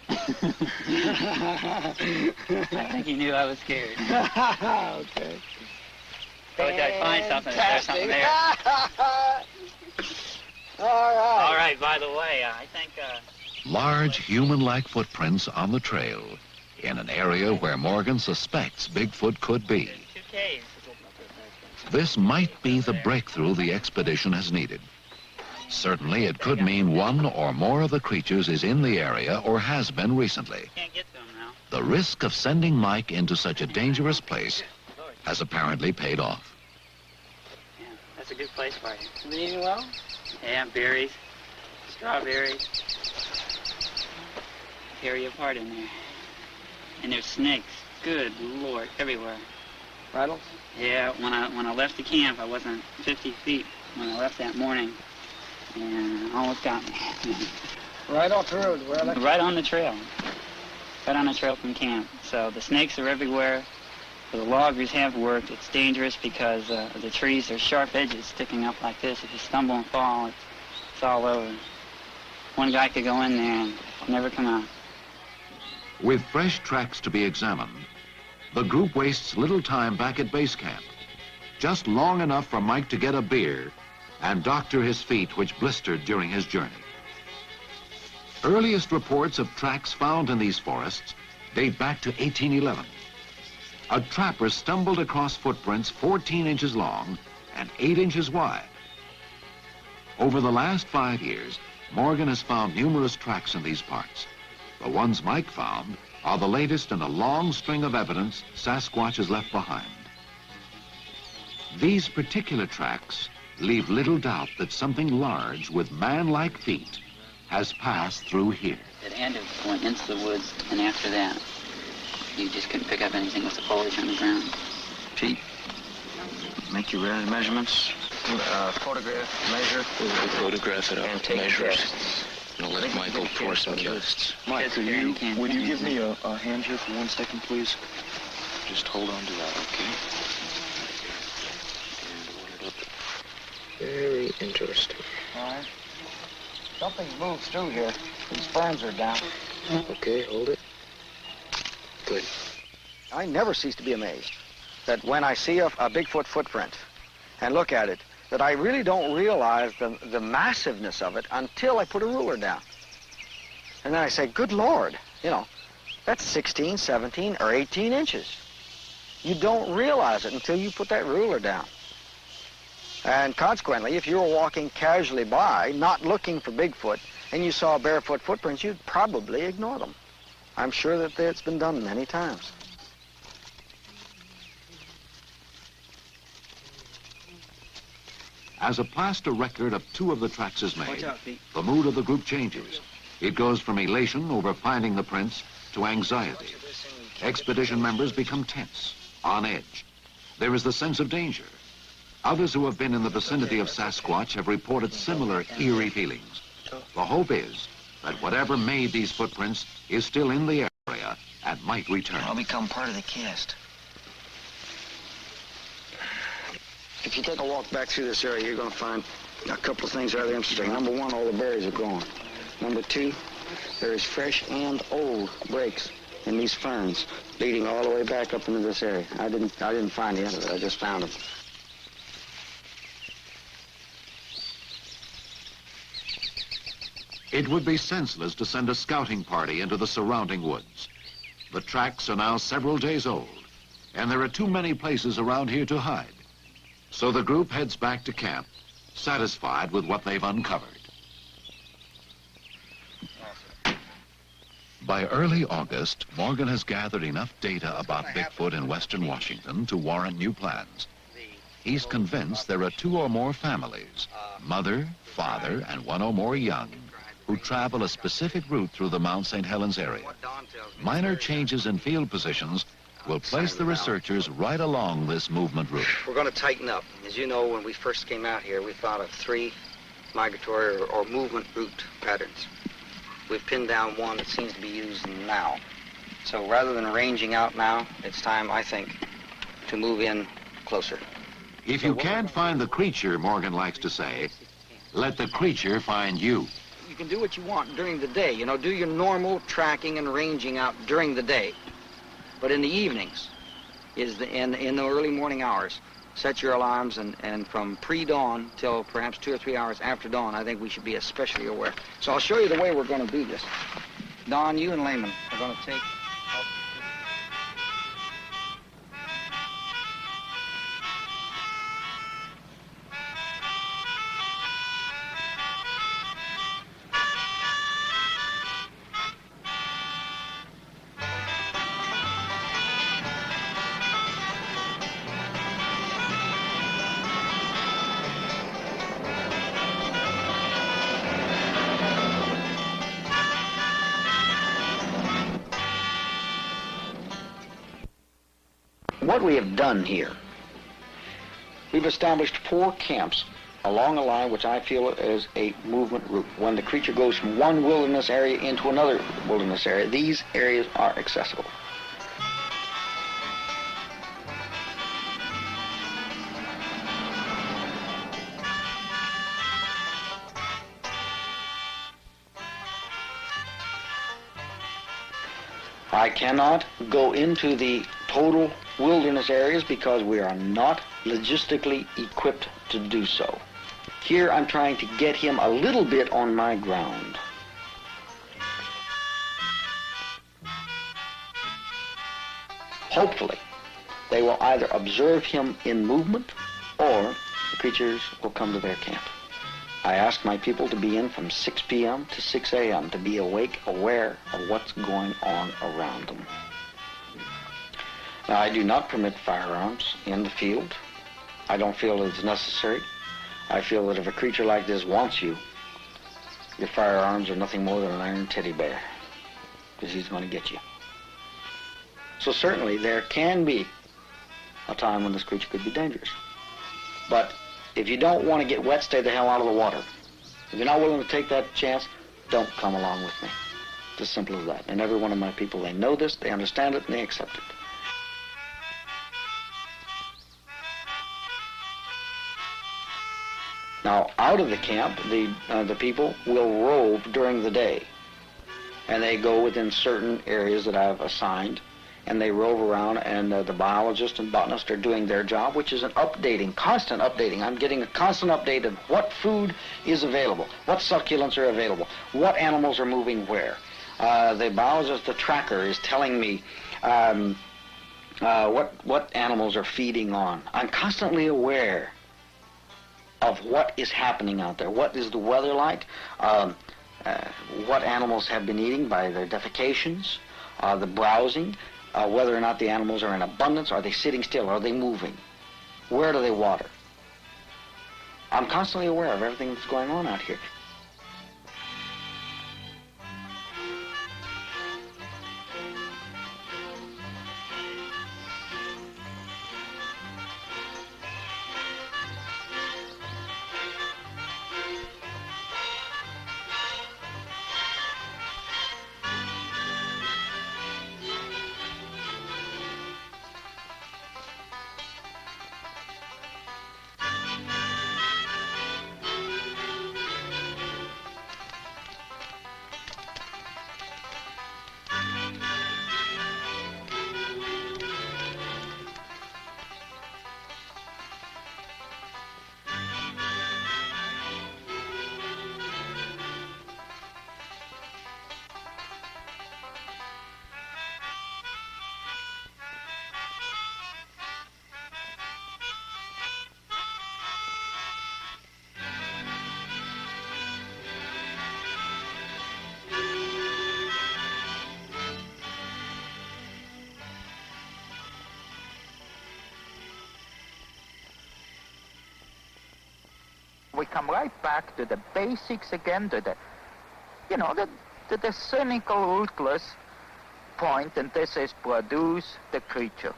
I think he knew I was scared. Okay. Told you I'd find something if there's something there. All right, by the way, I think... Large human-like footprints on the trail in an area where Morgan suspects Bigfoot could be. 2 caves. This might be the breakthrough the expedition has needed. Certainly, it could mean one or more of the creatures is in the area or has been recently. Can't get to them now. The risk of sending Mike into such a dangerous place has apparently paid off. Yeah, that's a good place for you. Eating well? Yeah, berries, strawberries. Tear you apart in there. And there's snakes. Good Lord, everywhere. Rattles? Yeah, when I left the camp, I wasn't 50 feet when I left that morning, and almost got me. Right off the road? Right on the trail. Right on the trail from camp. So the snakes are everywhere. The loggers have worked. It's dangerous because the trees are sharp edges sticking up like this. If you stumble and fall, it's all over. One guy could go in there and never come out. With fresh tracks to be examined, the group wastes little time back at base camp. Just long enough for Mike to get a beer and doctor his feet, which blistered during his journey. Earliest reports of tracks found in these forests date back to 1811. A trapper stumbled across footprints 14 inches long and 8 inches wide. Over the last 5 years, Morgan has found numerous tracks in these parts. The ones Mike found are the latest in a long string of evidence Sasquatch has left behind. These particular tracks leave little doubt that something large with man-like feet has passed through here. It had to have went into the woods, and after that, you just couldn't pick up anything with the foliage on the ground. Pete, make your measurements, photograph, measure. We'll photograph it up, and take measures. tests. And let Michael pour some tests. Mike, would you give me a hand here for 1 second, please? Just hold on to that, okay? Very interesting. All right. Something moves through here. These ferns are down. Okay, hold it. Good. I never cease to be amazed that when I see a Bigfoot footprint and look at it, that I really don't realize the massiveness of it until I put a ruler down. And then I say, good Lord, you know, that's 16, 17, or 18 inches. You don't realize it until you put that ruler down. And consequently, if you were walking casually by, not looking for Bigfoot, and you saw barefoot footprints, you'd probably ignore them. I'm sure that it's been done many times. As a plaster record of 2 of the tracks is made, the mood of the group changes. It goes from elation over finding the prints to anxiety. Expedition members become tense, on edge. There is the sense of danger. Others who have been in the vicinity of Sasquatch have reported similar eerie feelings. The hope is that whatever made these footprints is still in the area and might return. I'll become part of the cast. If you take a walk back through this area, you're going to find a couple of things rather interesting. Number 1, all the berries are gone. Number 2, there is fresh and old breaks in these ferns leading all the way back up into this area. I didn't find the end of it. I just found them. It would be senseless to send a scouting party into the surrounding woods. The tracks are now several days old, and there are too many places around here to hide. So the group heads back to camp, satisfied with what they've uncovered. By early August, Morgan has gathered enough data about Bigfoot in western Washington to warrant new plans. He's convinced there are 2 or more families, mother, father, and 1 or more young, who travel a specific route through the Mount St. Helens area. Minor changes in field positions will place the researchers right along this movement route. We're going to tighten up. As you know, when we first came out here, we thought of 3 migratory or movement route patterns. We've pinned down one that seems to be used now. So rather than ranging out now, it's time, I think, to move in closer. If you can't find the creature, Morgan likes to say, let the creature find you. You can do what you want during the day. You know, do your normal tracking and ranging out during the day. But in the evenings, in the early morning hours, set your alarms, and from pre-dawn till perhaps 2 or 3 hours after dawn, I think we should be especially aware. So I'll show you the way we're going to do this. Don, you and Lehman are going to take... What we have done here, we've established 4 camps along a line which I feel is a movement route. When the creature goes from one wilderness area into another wilderness area, these areas are accessible. I cannot go into the total wilderness areas because we are not logistically equipped to do so. Here I'm trying to get him a little bit on my ground. Hopefully, they will either observe him in movement or the creatures will come to their camp. I ask my people to be in from 6 p.m. to 6 a.m. to be awake, aware of what's going on around them. Now, I do not permit firearms in the field. I don't feel it's necessary. I feel that if a creature like this wants you, your firearms are nothing more than an iron teddy bear, because he's going to get you. So certainly there can be a time when this creature could be dangerous. But if you don't want to get wet, stay the hell out of the water. If you're not willing to take that chance, don't come along with me. It's as simple as that. And every one of my people, they know this, they understand it, and they accept it. Now, out of the camp, the people will rove during the day. and they go within certain areas that I've assigned, and they rove around, and the biologist and botanist are doing their job, which is an updating, constant updating. I'm getting a constant update of what food is available, what succulents are available, what animals are moving where. The biologist, the tracker, is telling me what animals are feeding on. I'm constantly aware of what is happening out there. What is the weather like? What animals have been eating by their defecations, the browsing, whether or not the animals are in abundance, are they sitting still, are they moving? Where do they water? I'm constantly aware of everything that's going on out here. We come right back to the basics again, to the, you know, to the cynical, ruthless point, and this is produce the creature.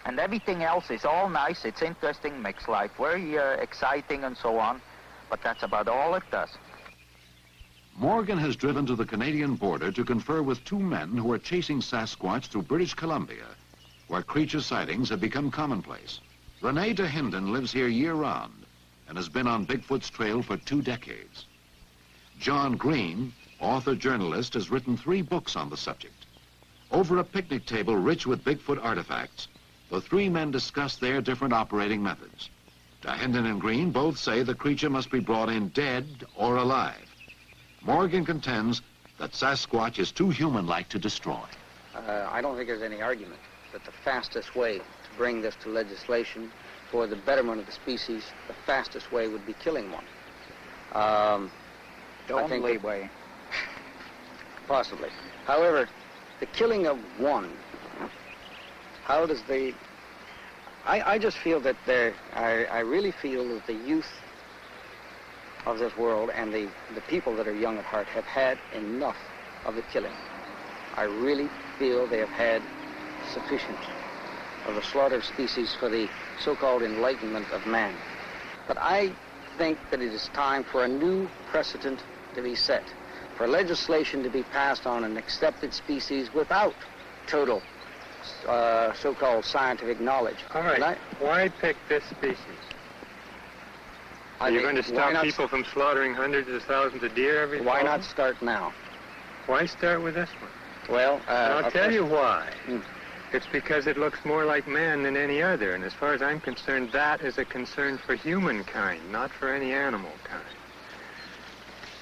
And everything else is all nice, it's interesting, makes life very exciting and so on, but that's about all it does. Morgan has driven to the Canadian border to confer with two men who are chasing Sasquatch through British Columbia, where creature sightings have become commonplace. Rene Dahinden lives here year-round and has been on Bigfoot's trail for 2 decades. John Green, author-journalist, has written 3 books on the subject. Over a picnic table rich with Bigfoot artifacts, the 3 men discuss their different operating methods. Dahinden and Green both say the creature must be brought in dead or alive. Morgan contends that Sasquatch is too human-like to destroy. I don't think there's any argument that the fastest way to bring this to legislation for the betterment of the species, the fastest way would be killing one. The only way. Possibly. However, the killing of one, how does the... I just feel that I really feel that the youth of this world and the people that are young at heart have had enough of the killing. I really feel they have had sufficient of the slaughter of species for the so-called enlightenment of man. But I think that it is time for a new precedent to be set, for legislation to be passed on an accepted species without total so-called scientific knowledge. All right, why pick this species? Are you going to stop people from slaughtering hundreds of thousands of deer every fall? Why not start now? Why start with this one? Well, I'll tell you why. It's because it looks more like man than any other, and as far as I'm concerned, that is a concern for humankind, not for any animal kind.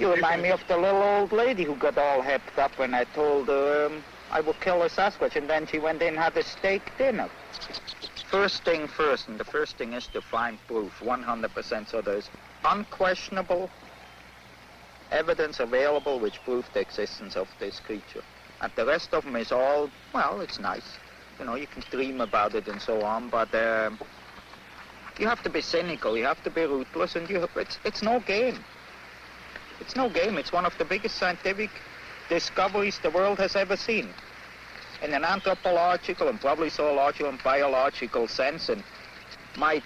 You remind me of the little old lady who got all hepped up when I told her I would kill a Sasquatch, and then she went in and had a steak dinner. First thing first, and the first thing is to find proof, 100%, so there's unquestionable evidence available which proves the existence of this creature. And the rest of them is all, well, it's nice. You know, you can dream about it and so on, but you have to be cynical, you have to be ruthless, and it's no game. It's no game. It's one of the biggest scientific discoveries the world has ever seen. In an anthropological and probably zoological and biological sense, and might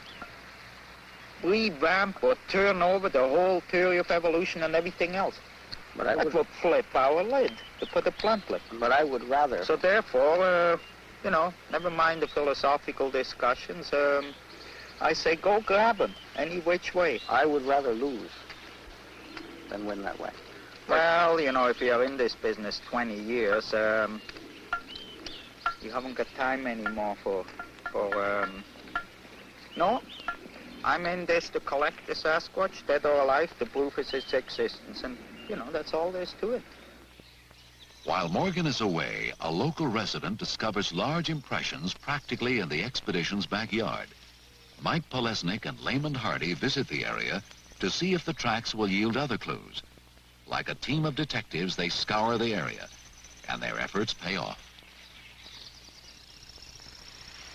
revamp or turn over the whole theory of evolution and everything else. But that would flip our lid, to put it bluntly. But I would rather... So therefore, you know, never mind the philosophical discussions, I say go grab him, any which way. I would rather lose than win that way. Well, you know, if you're in this business 20 years, you haven't got time anymore for no, I'm in this to collect the Sasquatch, dead or alive, to prove its existence, and, you know, that's all there is to it. While Morgan is away, a local resident discovers large impressions practically in the expedition's backyard. Mike Polesnik and Lamont Hardy visit the area to see if the tracks will yield other clues. Like a team of detectives, they scour the area, and their efforts pay off.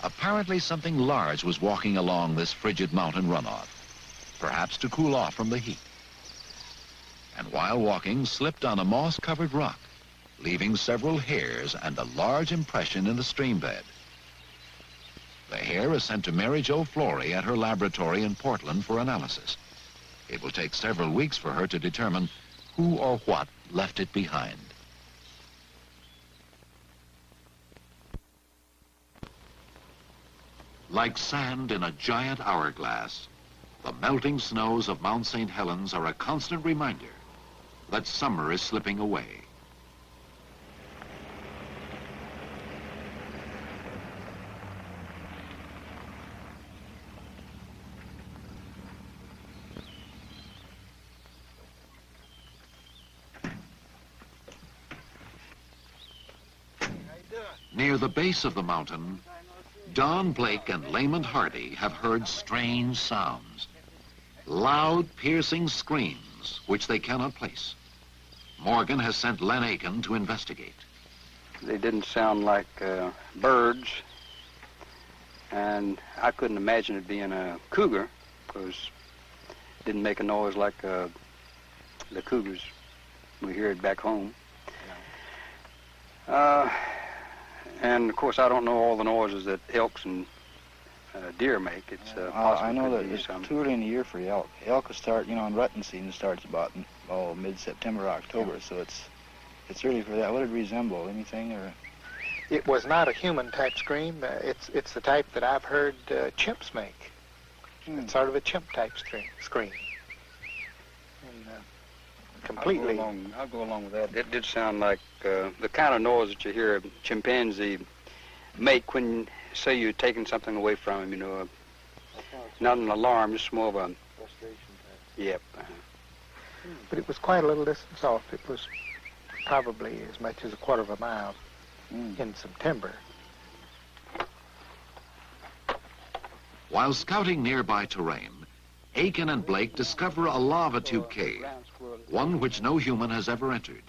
Apparently something large was walking along this frigid mountain runoff, perhaps to cool off from the heat. And while walking, slipped on a moss-covered rock, leaving several hairs and a large impression in the stream bed. The hair is sent to Mary Jo Flory at her laboratory in Portland for analysis. It will take several weeks for her to determine who or what left it behind. Like sand in a giant hourglass, the melting snows of Mount St. Helens are a constant reminder that summer is slipping away. Near the base of the mountain, Don Blake and Lamont Hardy have heard strange sounds. Loud, piercing screams, which they cannot place. Morgan has sent Len Aiken to investigate. They didn't sound like birds, and I couldn't imagine it being a cougar, because it didn't make a noise like the cougars we hear it back home. And of course, I don't know all the noises that elks and deer make. It's possible. I know that it's too early in the year for elk. Elk will start, you know, in rutting season starts about mid-September, October. Yeah. So it's early for that. What did it resemble? Anything or? It was not a human-type scream. It's the type that I've heard chimps make. It's sort of a chimp-type scream. And, completely. I'll go along with that. It did sound like the kind of noise that you hear a chimpanzee make when, say, you're taking something away from him, you know. Not an alarm, just more of a... frustration type. Yep. But it was quite a little distance off. It was probably as much as a quarter of a mile in September. While scouting nearby terrain, Aiken and Blake discover a lava tube cave, one which no human has ever entered.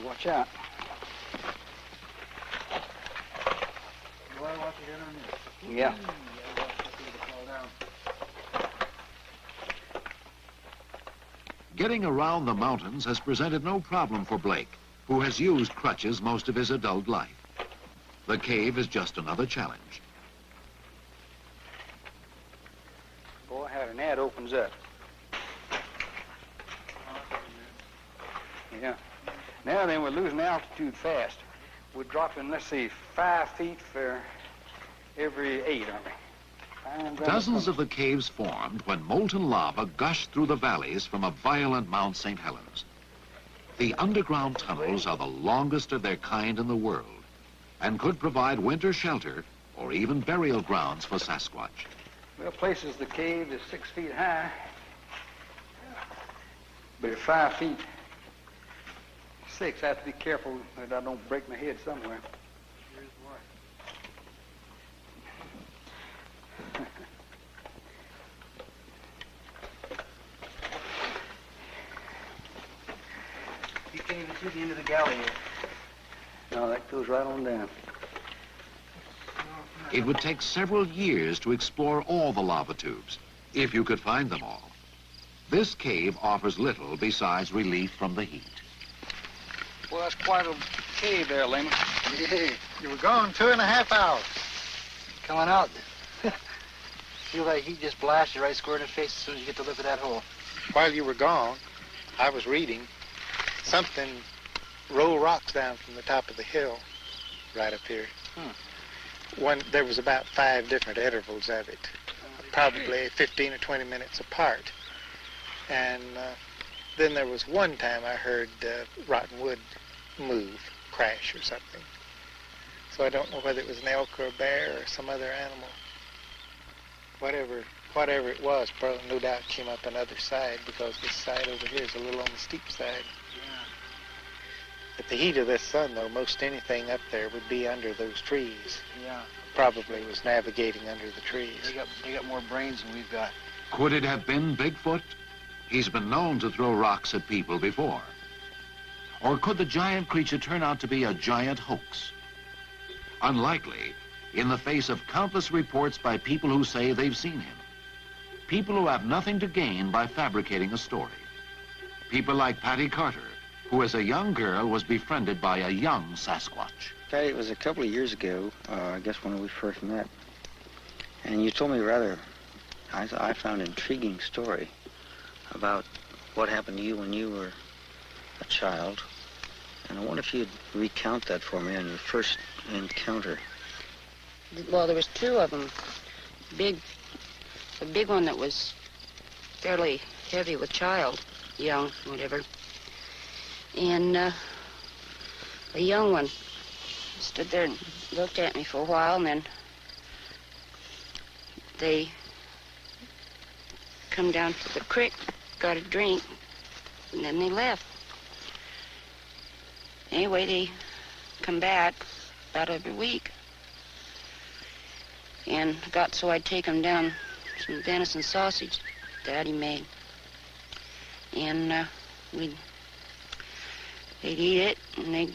Watch out. Yeah. Getting around the mountains has presented no problem for Blake, who has used crutches most of his adult life. The cave is just another challenge. Boy, how the net opens up. Yeah. Now then, we're losing altitude fast. We're dropping, let's see, 5 feet for every 8, aren't we? Dozens of the caves formed when molten lava gushed through the valleys from a violent Mount St. Helens. The underground tunnels are the longest of their kind in the world and could provide winter shelter or even burial grounds for Sasquatch. Well, places the cave is 6 feet high, but at 5 feet 6, I have to be careful that I don't break my head somewhere. Here's why. You can't even see the end of the galley here. No, that goes right on down. It would take several years to explore all the lava tubes, if you could find them all. This cave offers little besides relief from the heat. Well, that's quite a cave there, Layman. Yeah, you were gone 2.5 hours. Coming out. Feel that heat just blast you right square in the face as soon as you get to look at that hole. While you were gone, I was reading. Something rolled rocks down from the top of the hill right up here. there was about 5 different intervals of it, probably 15 or 20 minutes apart. And then there was one time I heard rotten wood move, crash or something. So I don't know whether it was an elk or a bear or some other animal. Whatever it was, probably no doubt came up another side, because this side over here is a little on the steep side. At the heat of this sun, though, most anything up there would be under those trees. Yeah. Probably was navigating under the trees. They got more brains than we've got. Could it have been Bigfoot? He's been known to throw rocks at people before. Or could the giant creature turn out to be a giant hoax? Unlikely, in the face of countless reports by people who say they've seen him. People who have nothing to gain by fabricating a story. People like Patty Carter, who as a young girl was befriended by a young Sasquatch. Patty, it was a couple of years ago, I guess when we first met, and you told me rather, I found intriguing story about what happened to you when you were a child. And I wonder if you'd recount that for me on your first encounter. Well, there was 2 of them. A big one that was fairly heavy with child, young, whatever. And a young one stood there and looked at me for a while, and then they come down to the creek, got a drink, and then they left. Anyway, they come back about every week, and got so I'd take them down some venison sausage Daddy made, and they'd eat it, and they'd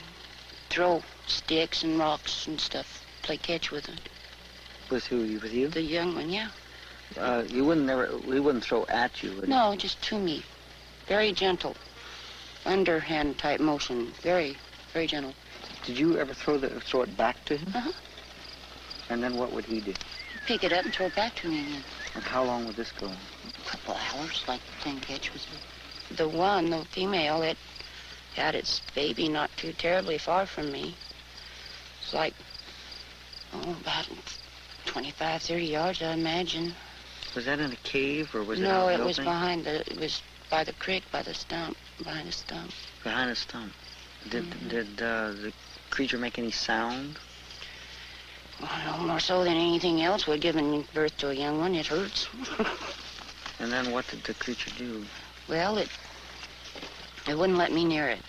throw sticks and rocks and stuff, play catch with it. With who? With you? The young one, yeah. We wouldn't throw at you, would he? No, just to me. Very gentle. Underhand type motion. Very, very gentle. Did you ever throw it back to him? Uh-huh. And then what would he do? Pick it up and throw it back to me again. And how long would this go? A couple hours, like playing catch with it. The female, it had its baby not too terribly far from me. It's like, about 25, 30 yards, I imagine. Was that in a cave, or was it No, in a it was building? it was by the creek, by the stump, behind the stump. Behind a stump. Did the creature make any sound? Well, no more so than anything else would, giving birth to a young one. It hurts. And then what did the creature do? Well, it wouldn't let me near it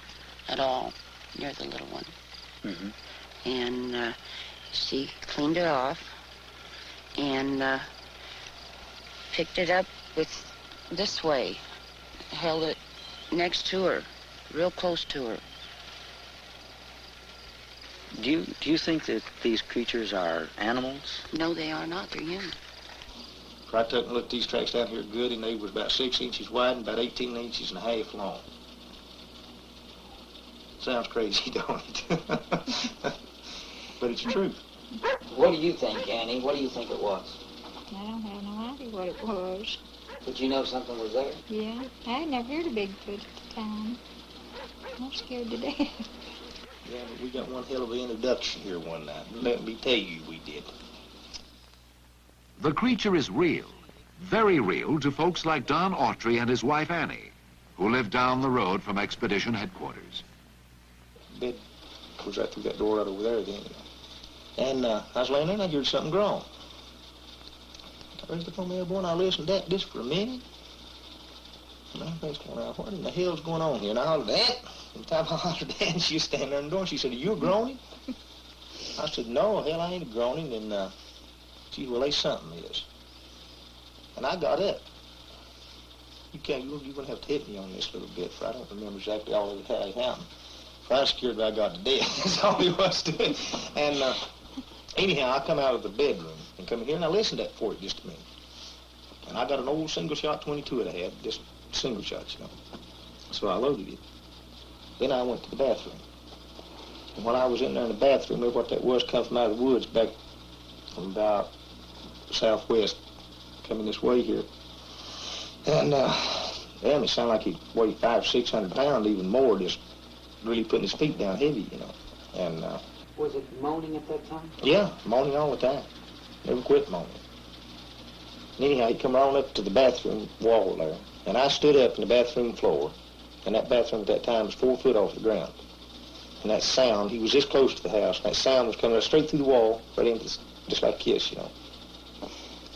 at all, near the little one. Mm-hmm. And she cleaned it off and picked it up with this way, held it next to her, real close to her. Do you think that these creatures are animals? No, they are not. They're human. I took and looked at these tracks down here good, and they was about 6 inches wide and about 18 inches and a half long. Sounds crazy, don't it? But it's true. What do you think, Annie? What do you think it was? I don't have no idea what it was. But you know something was there? Yeah, I had never heard of Bigfoot at the time. I'm scared to death. Yeah, but we got one hell of an introduction here one night. Let me tell you, we did. The creature is real, very real to folks like Don Autry and his wife Annie, who live down the road from Expedition Headquarters. Bed was right through that door right over there then. And I was laying there and I heard something groan. I raised up on my elbow and I listened to that just for a minute. And I was going out, what in the hell's going on here? And I hollered, Aunt. And the time I hollered at Aunt, she was standing there in the door and she said, are you groaning? I said, no, hell, I ain't groaning. And she said, well, there's something is. And I got up. You're going to have to hit me on this a little bit, for I don't remember exactly all of it, how it happened. For I was scared that I got to death. That's all he was to it. And anyhow, I come out of the bedroom and come in here and I listened to that for it just a minute. And I got an old single shot 22 that I had, just single shots, you know. So I loaded it. Then I went to the bathroom. And when I was in there in the bathroom, what that was come from out of the woods back from about southwest, coming this way here. And damn, it sounded like he weighed 500 or 600 pounds, even more, just really putting his feet down heavy, you know. And Was it moaning at that time? Yeah, moaning all the time. Never quit moaning. And anyhow, he come on up to the bathroom wall there, and I stood up in the bathroom floor, and that bathroom at that time was 4 foot off the ground. And that sound, he was this close to the house, and that sound was coming straight through the wall, right into, just like a kiss, you know.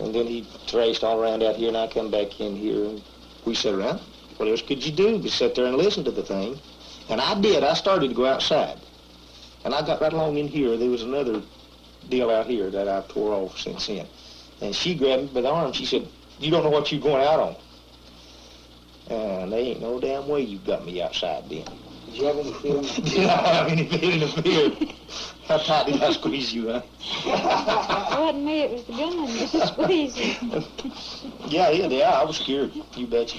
And then he traced all around out here, and I come back in here, and we sat around. What else could you do but sit there and listen to the thing? And I did. I started to go outside. And I got right along in here. There was another deal out here that I've tore off since then. And she grabbed me by the arm. She said, "You don't know what you're going out on." And there ain't no damn way you got me outside then. Did you have any feeling? Did I have any feeling of fear? How tight did I squeeze you, huh? It wasn't me, it was the gun that was squeezing. Yeah, I was scared. You betcha.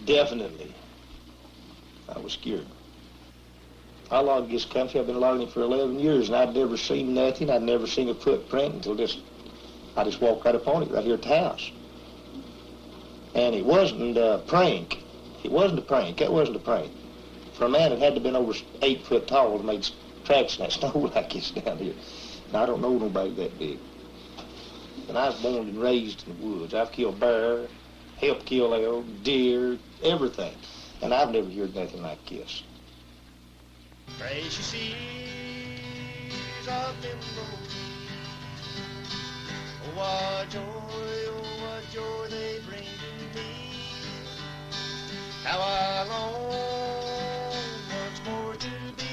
Definitely. I was scared. I logged this country. I've been logging for 11 years, and I'd never seen nothing. I'd never seen a footprint until I just walked right upon it right here at the house. And it wasn't a prank. It wasn't a prank. That wasn't a prank. For a man, it had to have been over 8 foot tall to make tracks in that snow like this down here. And I don't know nobody that big. And I was born and raised in the woods. I've killed bear, helped kill elk, deer, everything. And I've never heard nothing like this. Precious seas of limbo. Oh, what joy they bring to me. How I long once more to be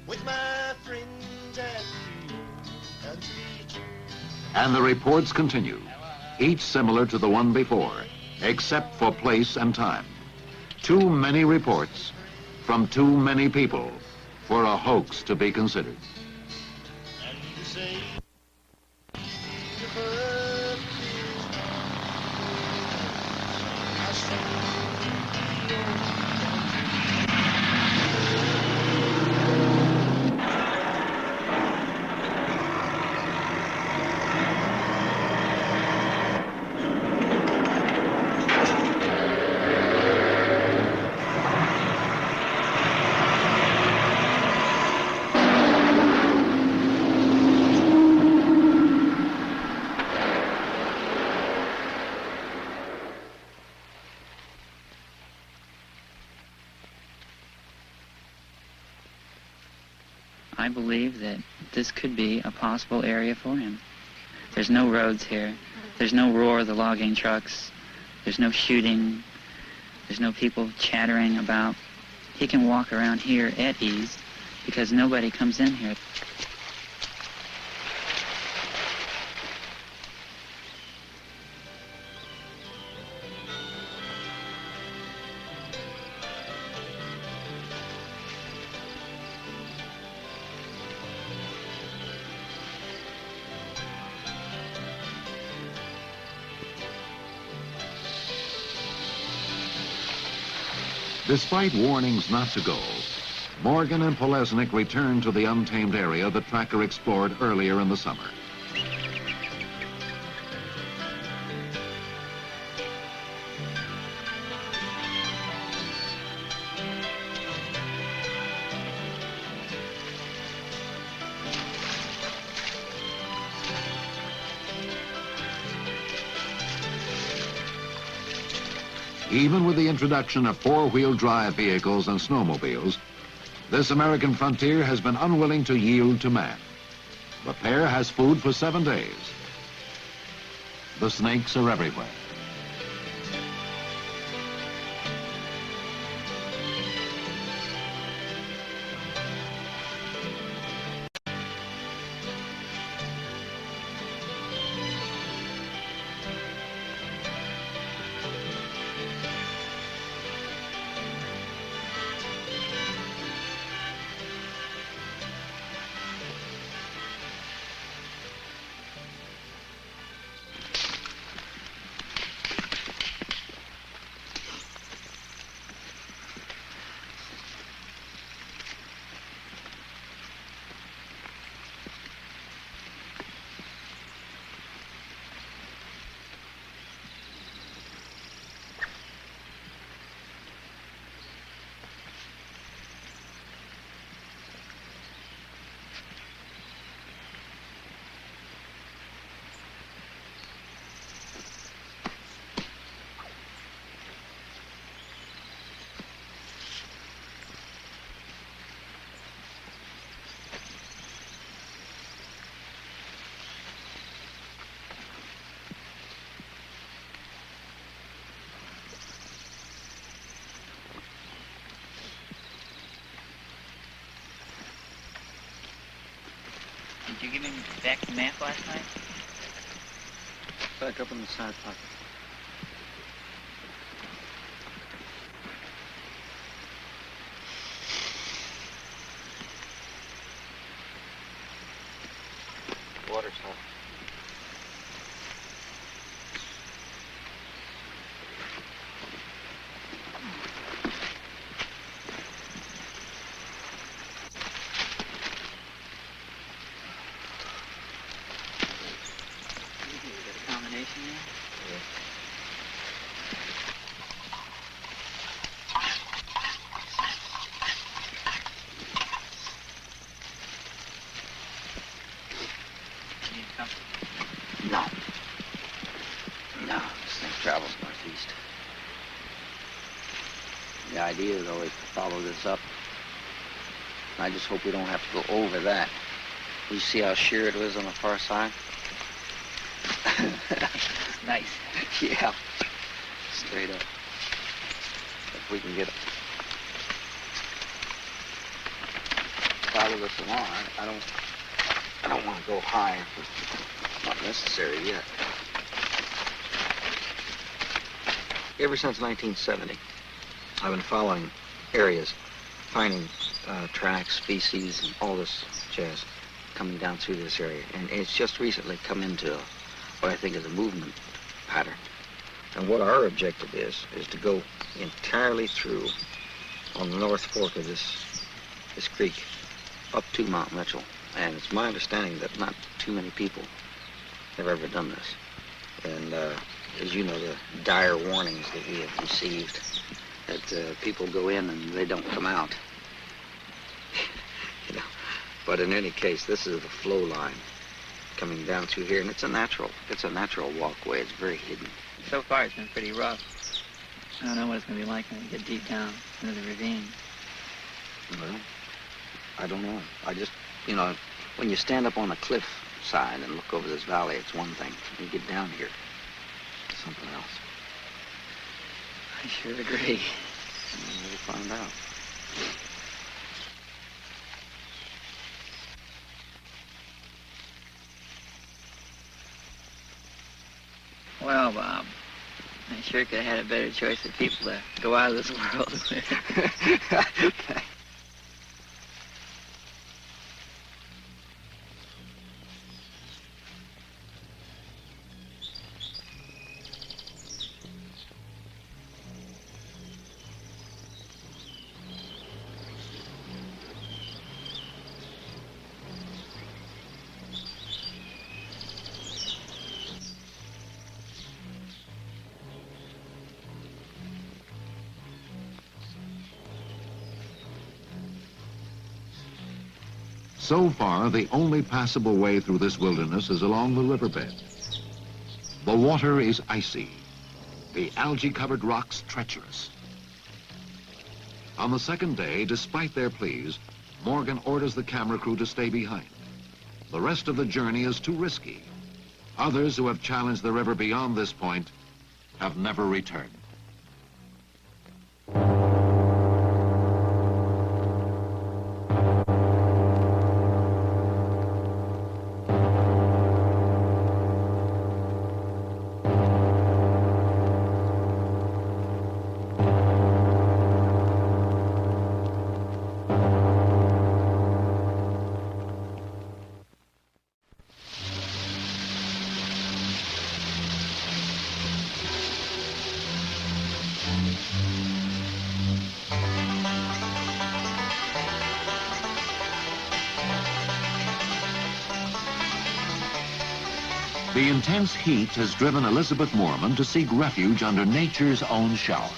with my friends at the country church. And the reports continue, each similar to the one before, except for place and time. Too many reports from too many people for a hoax to be considered. And you say I believe that this could be a possible area for him. There's no roads here. There's no roar of the logging trucks. There's no shooting. There's no people chattering about. He can walk around here at ease because nobody comes in here. Despite warnings not to go, Morgan and Polesnik returned to the untamed area the tracker explored earlier in the summer. Even with the introduction of four-wheel drive vehicles and snowmobiles, this American frontier has been unwilling to yield to man. The pair has food for 7 days. The snakes are everywhere. you give him back the map last night? Back up in the side pocket. Water's hot. Combination there? Yeah. No. No, this thing travels northeast. The idea is always to follow this up. I just hope we don't have to go over that. You see how sheer it is on the far side? Nice. Yeah. Straight up. If we can get it. Follow this along. I don't want to go high. It's not necessary yet. Ever since 1970, I've been following areas, finding tracks, species, and all this jazz coming down through this area. And it's just recently come into what I think is a movement pattern. And what our objective is to go entirely through on the north fork of this creek up to Mount Mitchell. And it's my understanding that not too many people have ever done this. And as you know, the dire warnings that we have received that people go in and they don't come out. You know. But in any case, this is the flow line coming down through here, and it's a natural walkway. It's very hidden. So far, it's been pretty rough. I don't know what it's going to be like when we get deep down into the ravine. Well, I don't know. I just, you know, when you stand up on a cliff side and look over this valley, it's one thing. When you get down here, it's something else. I sure agree. We'll find out. Well, Bob, I sure could have had a better choice of people to go out of this world with. So far, the only passable way through this wilderness is along the riverbed. The water is icy, the algae-covered rocks treacherous. On the second day, despite their pleas, Morgan orders the camera crew to stay behind. The rest of the journey is too risky. Others who have challenged the river beyond this point have never returned. The intense heat has driven Elizabeth Moorman to seek refuge under nature's own shower.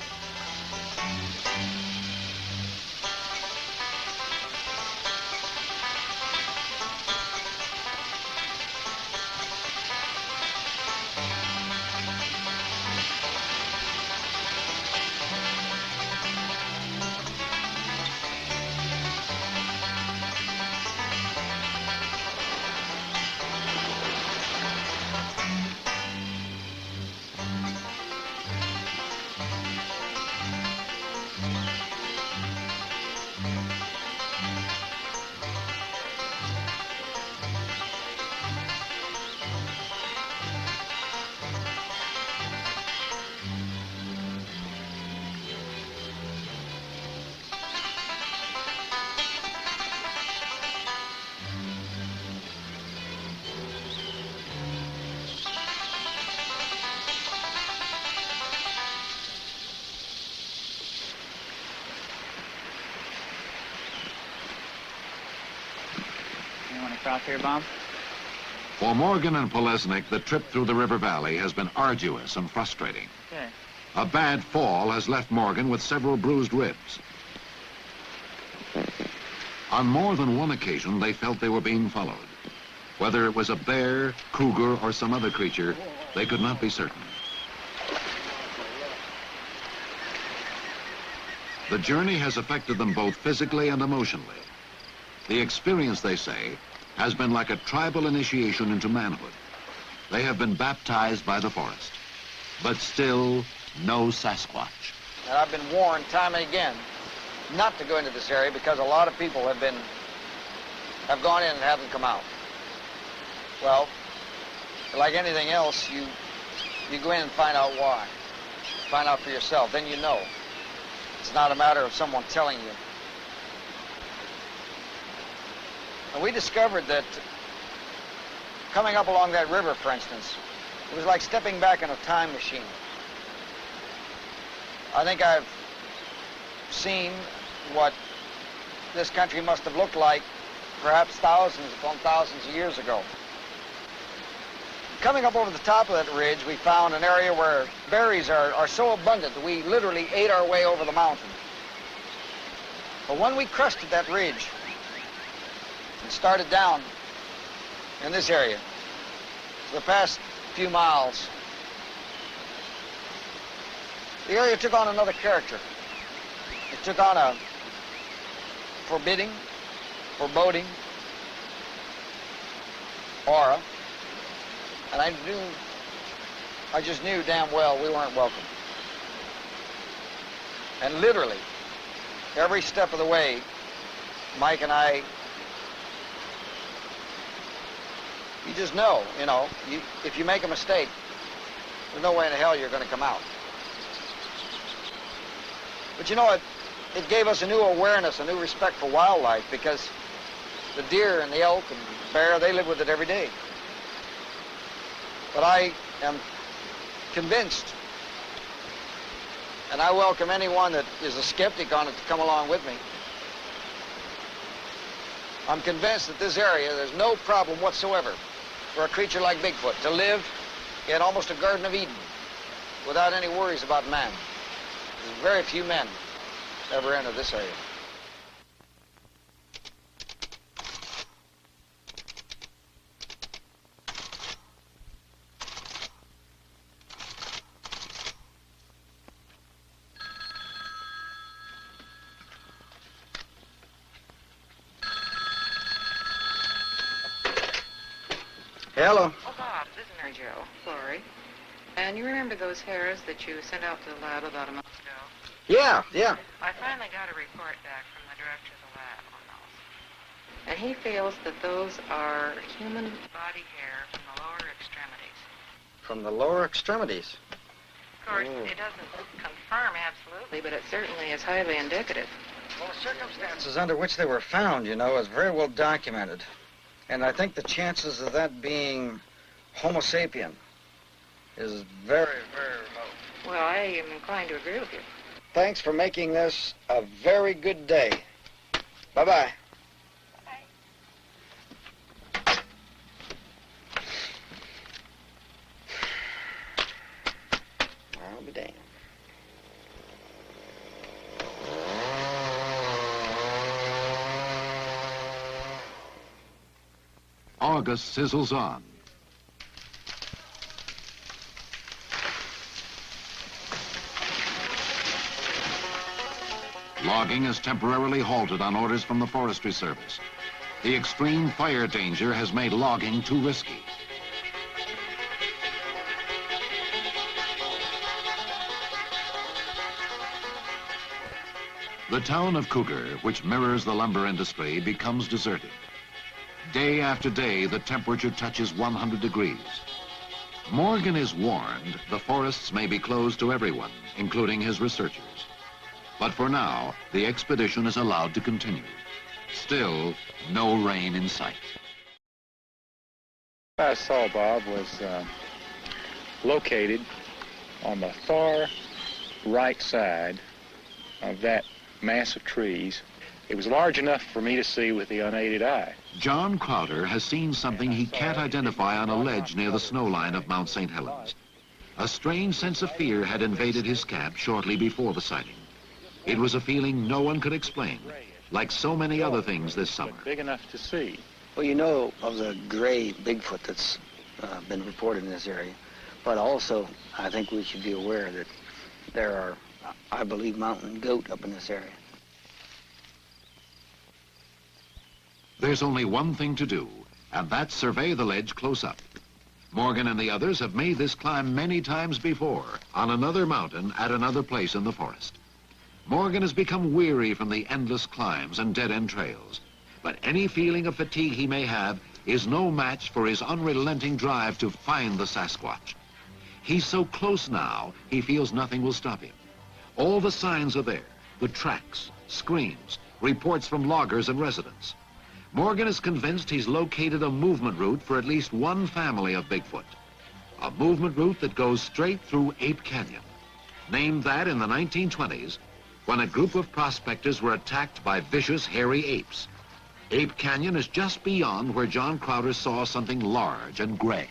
across here, Bob? For Morgan and Polesnik, the trip through the river valley has been arduous and frustrating. Okay. A bad fall has left Morgan with several bruised ribs. On more than one occasion, they felt they were being followed. Whether it was a bear, cougar, or some other creature, they could not be certain. The journey has affected them both physically and emotionally. The experience, they say, has been like a tribal initiation into manhood. They have been baptized by the forest, but still no Sasquatch. And I've been warned time and again not to go into this area because a lot of people have gone in and haven't come out. Well, like anything else, you go in and find out why. Find out for yourself, then you know. It's not a matter of someone telling you. And we discovered that coming up along that river, for instance, it was like stepping back in a time machine. I think I've seen what this country must have looked like perhaps thousands upon thousands of years ago. Coming up over the top of that ridge, we found an area where berries are so abundant that we literally ate our way over the mountain. But when we crested that ridge and started down in this area, for the past few miles, the area took on another character. It took on a forbidding, foreboding aura. And I just knew damn well we weren't welcome. And literally, every step of the way, Mike and I, you just know, if you make a mistake, there's no way in hell you're going to come out. But it gave us a new awareness, a new respect for wildlife, because the deer and the elk and the bear, they live with it every day. But I am convinced, and I welcome anyone that is a skeptic on it to come along with me. I'm convinced that this area, there's no problem whatsoever for a creature like Bigfoot to live in almost a Garden of Eden without any worries about man. There's very few men ever enter this area. Hello. Oh, Bob, this is Mary Jo. Sorry. And you remember those hares that you sent out to the lab about a month ago? Yeah. I finally got a report back from the director of the lab on those. And he feels that those are human body hair from the lower extremities. From the lower extremities? Of course, it doesn't confirm absolutely, but it certainly is highly indicative. Well, the circumstances under which they were found, is very well documented. And I think the chances of that being Homo sapien is very, very remote. Well, I am inclined to agree with you. Thanks for making this a very good day. Bye-bye. I'll be damned. August sizzles on. Logging is temporarily halted on orders from the Forestry Service. The extreme fire danger has made logging too risky. The town of Cougar, which mirrors the lumber industry, becomes deserted. Day after day, the temperature touches 100 degrees. Morgan is warned the forests may be closed to everyone, including his researchers. But for now, the expedition is allowed to continue. Still, no rain in sight. What I saw, Bob, was located on the far right side of that mass of trees. It was large enough for me to see with the unaided eye. John Crowder has seen something he can't identify on a ledge near the snow line of Mount St. Helens. A strange sense of fear had invaded his camp shortly before the sighting. It was a feeling no one could explain, like so many other things this summer. Big enough to see. Well, you know of the gray Bigfoot that's been reported in this area, but also I think we should be aware that there are, I believe, mountain goat up in this area. There's only one thing to do, and that's survey the ledge close up. Morgan and the others have made this climb many times before, on another mountain at another place in the forest. Morgan has become weary from the endless climbs and dead-end trails, but any feeling of fatigue he may have is no match for his unrelenting drive to find the Sasquatch. He's so close now, he feels nothing will stop him. All the signs are there, the tracks, screams, reports from loggers and residents. Morgan is convinced he's located a movement route for at least one family of Bigfoot. A movement route that goes straight through Ape Canyon. Named that in the 1920s, when a group of prospectors were attacked by vicious, hairy apes. Ape Canyon is just beyond where John Crowder saw something large and gray.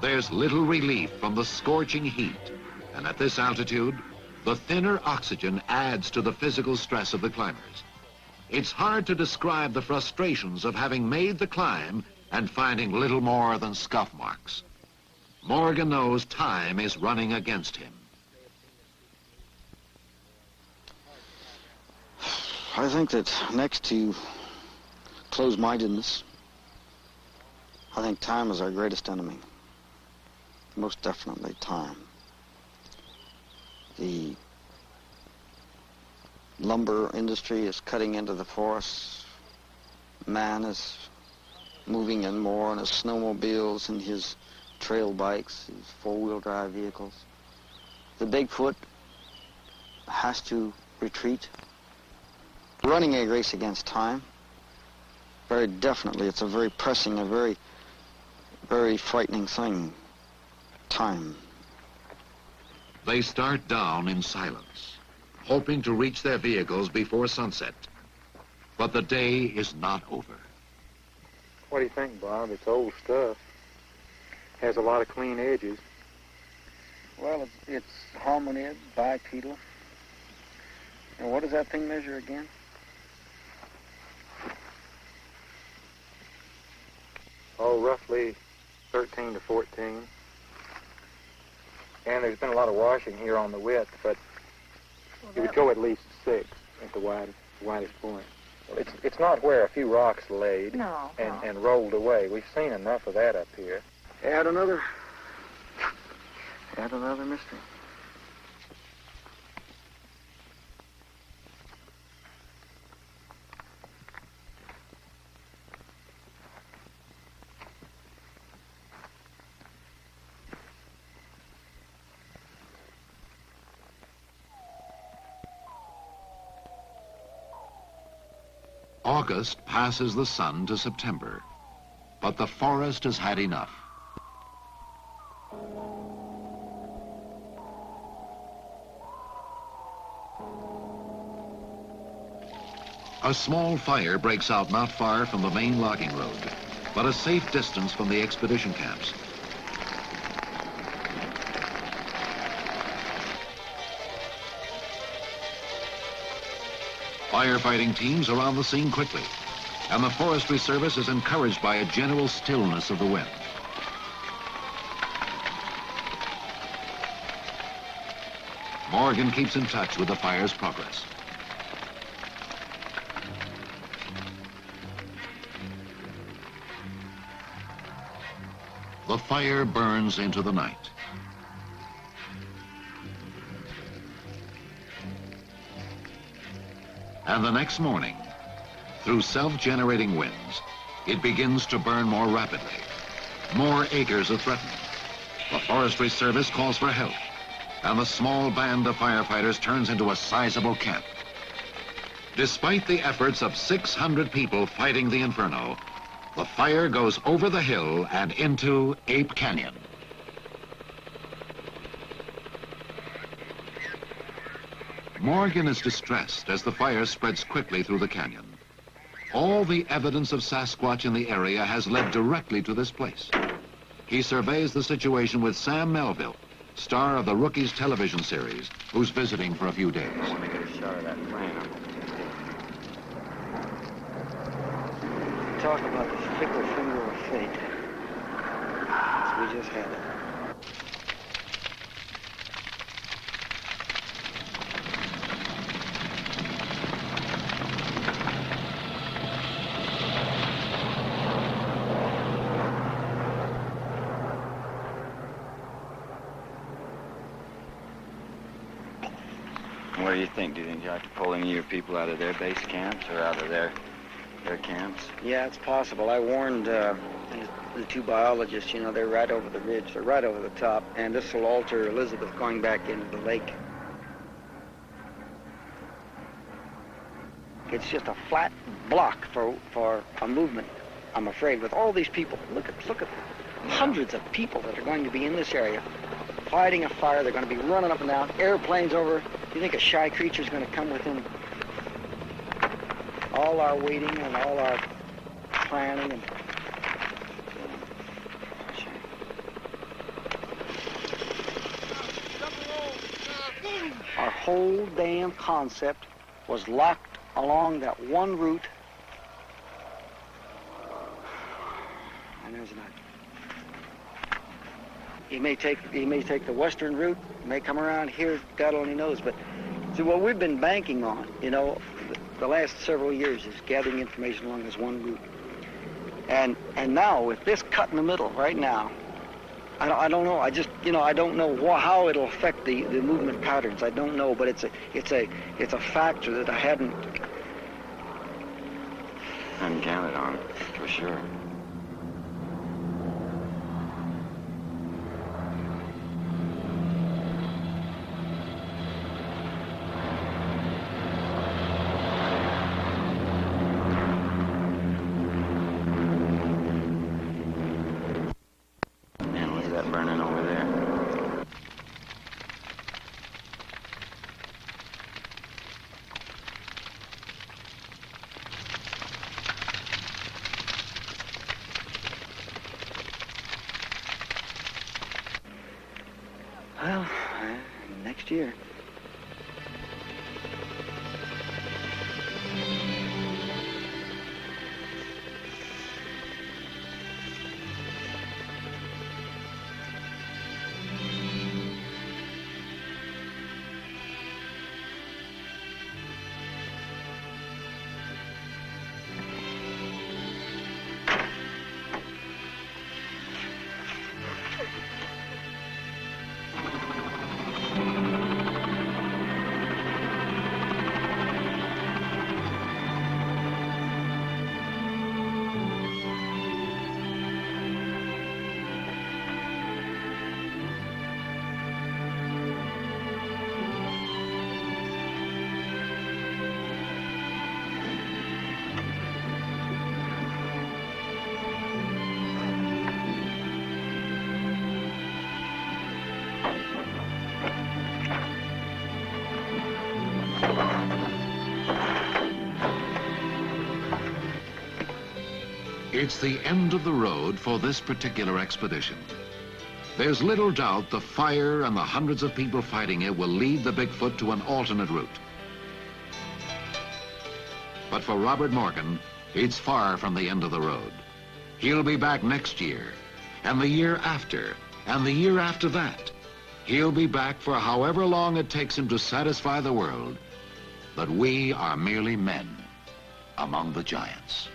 There's little relief from the scorching heat, and at this altitude, the thinner oxygen adds to the physical stress of the climbers. It's hard to describe the frustrations of having made the climb and finding little more than scuff marks. Morgan knows time is running against him. I think that next to closed-mindedness, I think time is our greatest enemy. Most definitely time. The lumber industry is cutting into the forests. Man is moving in more on his snowmobiles and his trail bikes, his four-wheel drive vehicles. The Bigfoot has to retreat. Running a race against time, very definitely, it's a very pressing, a very, very frightening thing. Time. They start down in silence, hoping to reach their vehicles before sunset. But the day is not over. What do you think, Bob? It's old stuff. Has a lot of clean edges. Well, it's hominid, bipedal. And what does that thing measure again? Oh, roughly 13 to 14. And there's been a lot of washing here on the width, but it would go at least 6 at the widest point. It's not where a few rocks laid and rolled away. We've seen enough of that up here. Add another mystery. August passes the sun to September, but the forest has had enough. A small fire breaks out not far from the main logging road, but a safe distance from the expedition camps. Firefighting teams are on the scene quickly, and the Forestry Service is encouraged by a general stillness of the wind. Morgan keeps in touch with the fire's progress. The fire burns into the night. And the next morning, through self-generating winds, it begins to burn more rapidly. More acres are threatened. The Forestry Service calls for help, and the small band of firefighters turns into a sizable camp. Despite the efforts of 600 people fighting the inferno, the fire goes over the hill and into Ape Canyon. Morgan is distressed as the fire spreads quickly through the canyon. All the evidence of Sasquatch in the area has led directly to this place. He surveys the situation with Sam Melville, star of the Rookies television series, who's visiting for a few days. I want to get a shot of that plane. Talk about the fickle finger of fate. So we just had it. What do you think? Do you think you have to pull any of your people out of their base camps or out of their camps? Yeah, it's possible. I warned the two biologists, you know, they're right over the ridge. They're right over the top. And this will alter Elizabeth going back into the lake. It's just a flat block for a movement, I'm afraid, with all these people. Look at hundreds of people that are going to be in this area fighting a fire. They're going to be running up and down, airplanes over. You think a shy creature's going to come within all our waiting and all our planning and our whole damn concept was locked along that one route, and there's not. He may take the western route, may come around here, God only knows. But see, what we've been banking on, you know, the last several years is gathering information along this one route. And now with this cut in the middle right now, I don't know. I just, you know, I don't know how it'll affect the movement patterns. I don't know, but it's a factor that I hadn't counted on, for sure. Burning over there. Well, next year. It's the end of the road for this particular expedition. There's little doubt the fire and the hundreds of people fighting it will lead the Bigfoot to an alternate route. But for Robert Morgan, it's far from the end of the road. He'll be back next year, and the year after, and the year after that. He'll be back for however long it takes him to satisfy the world that we are merely men among the giants.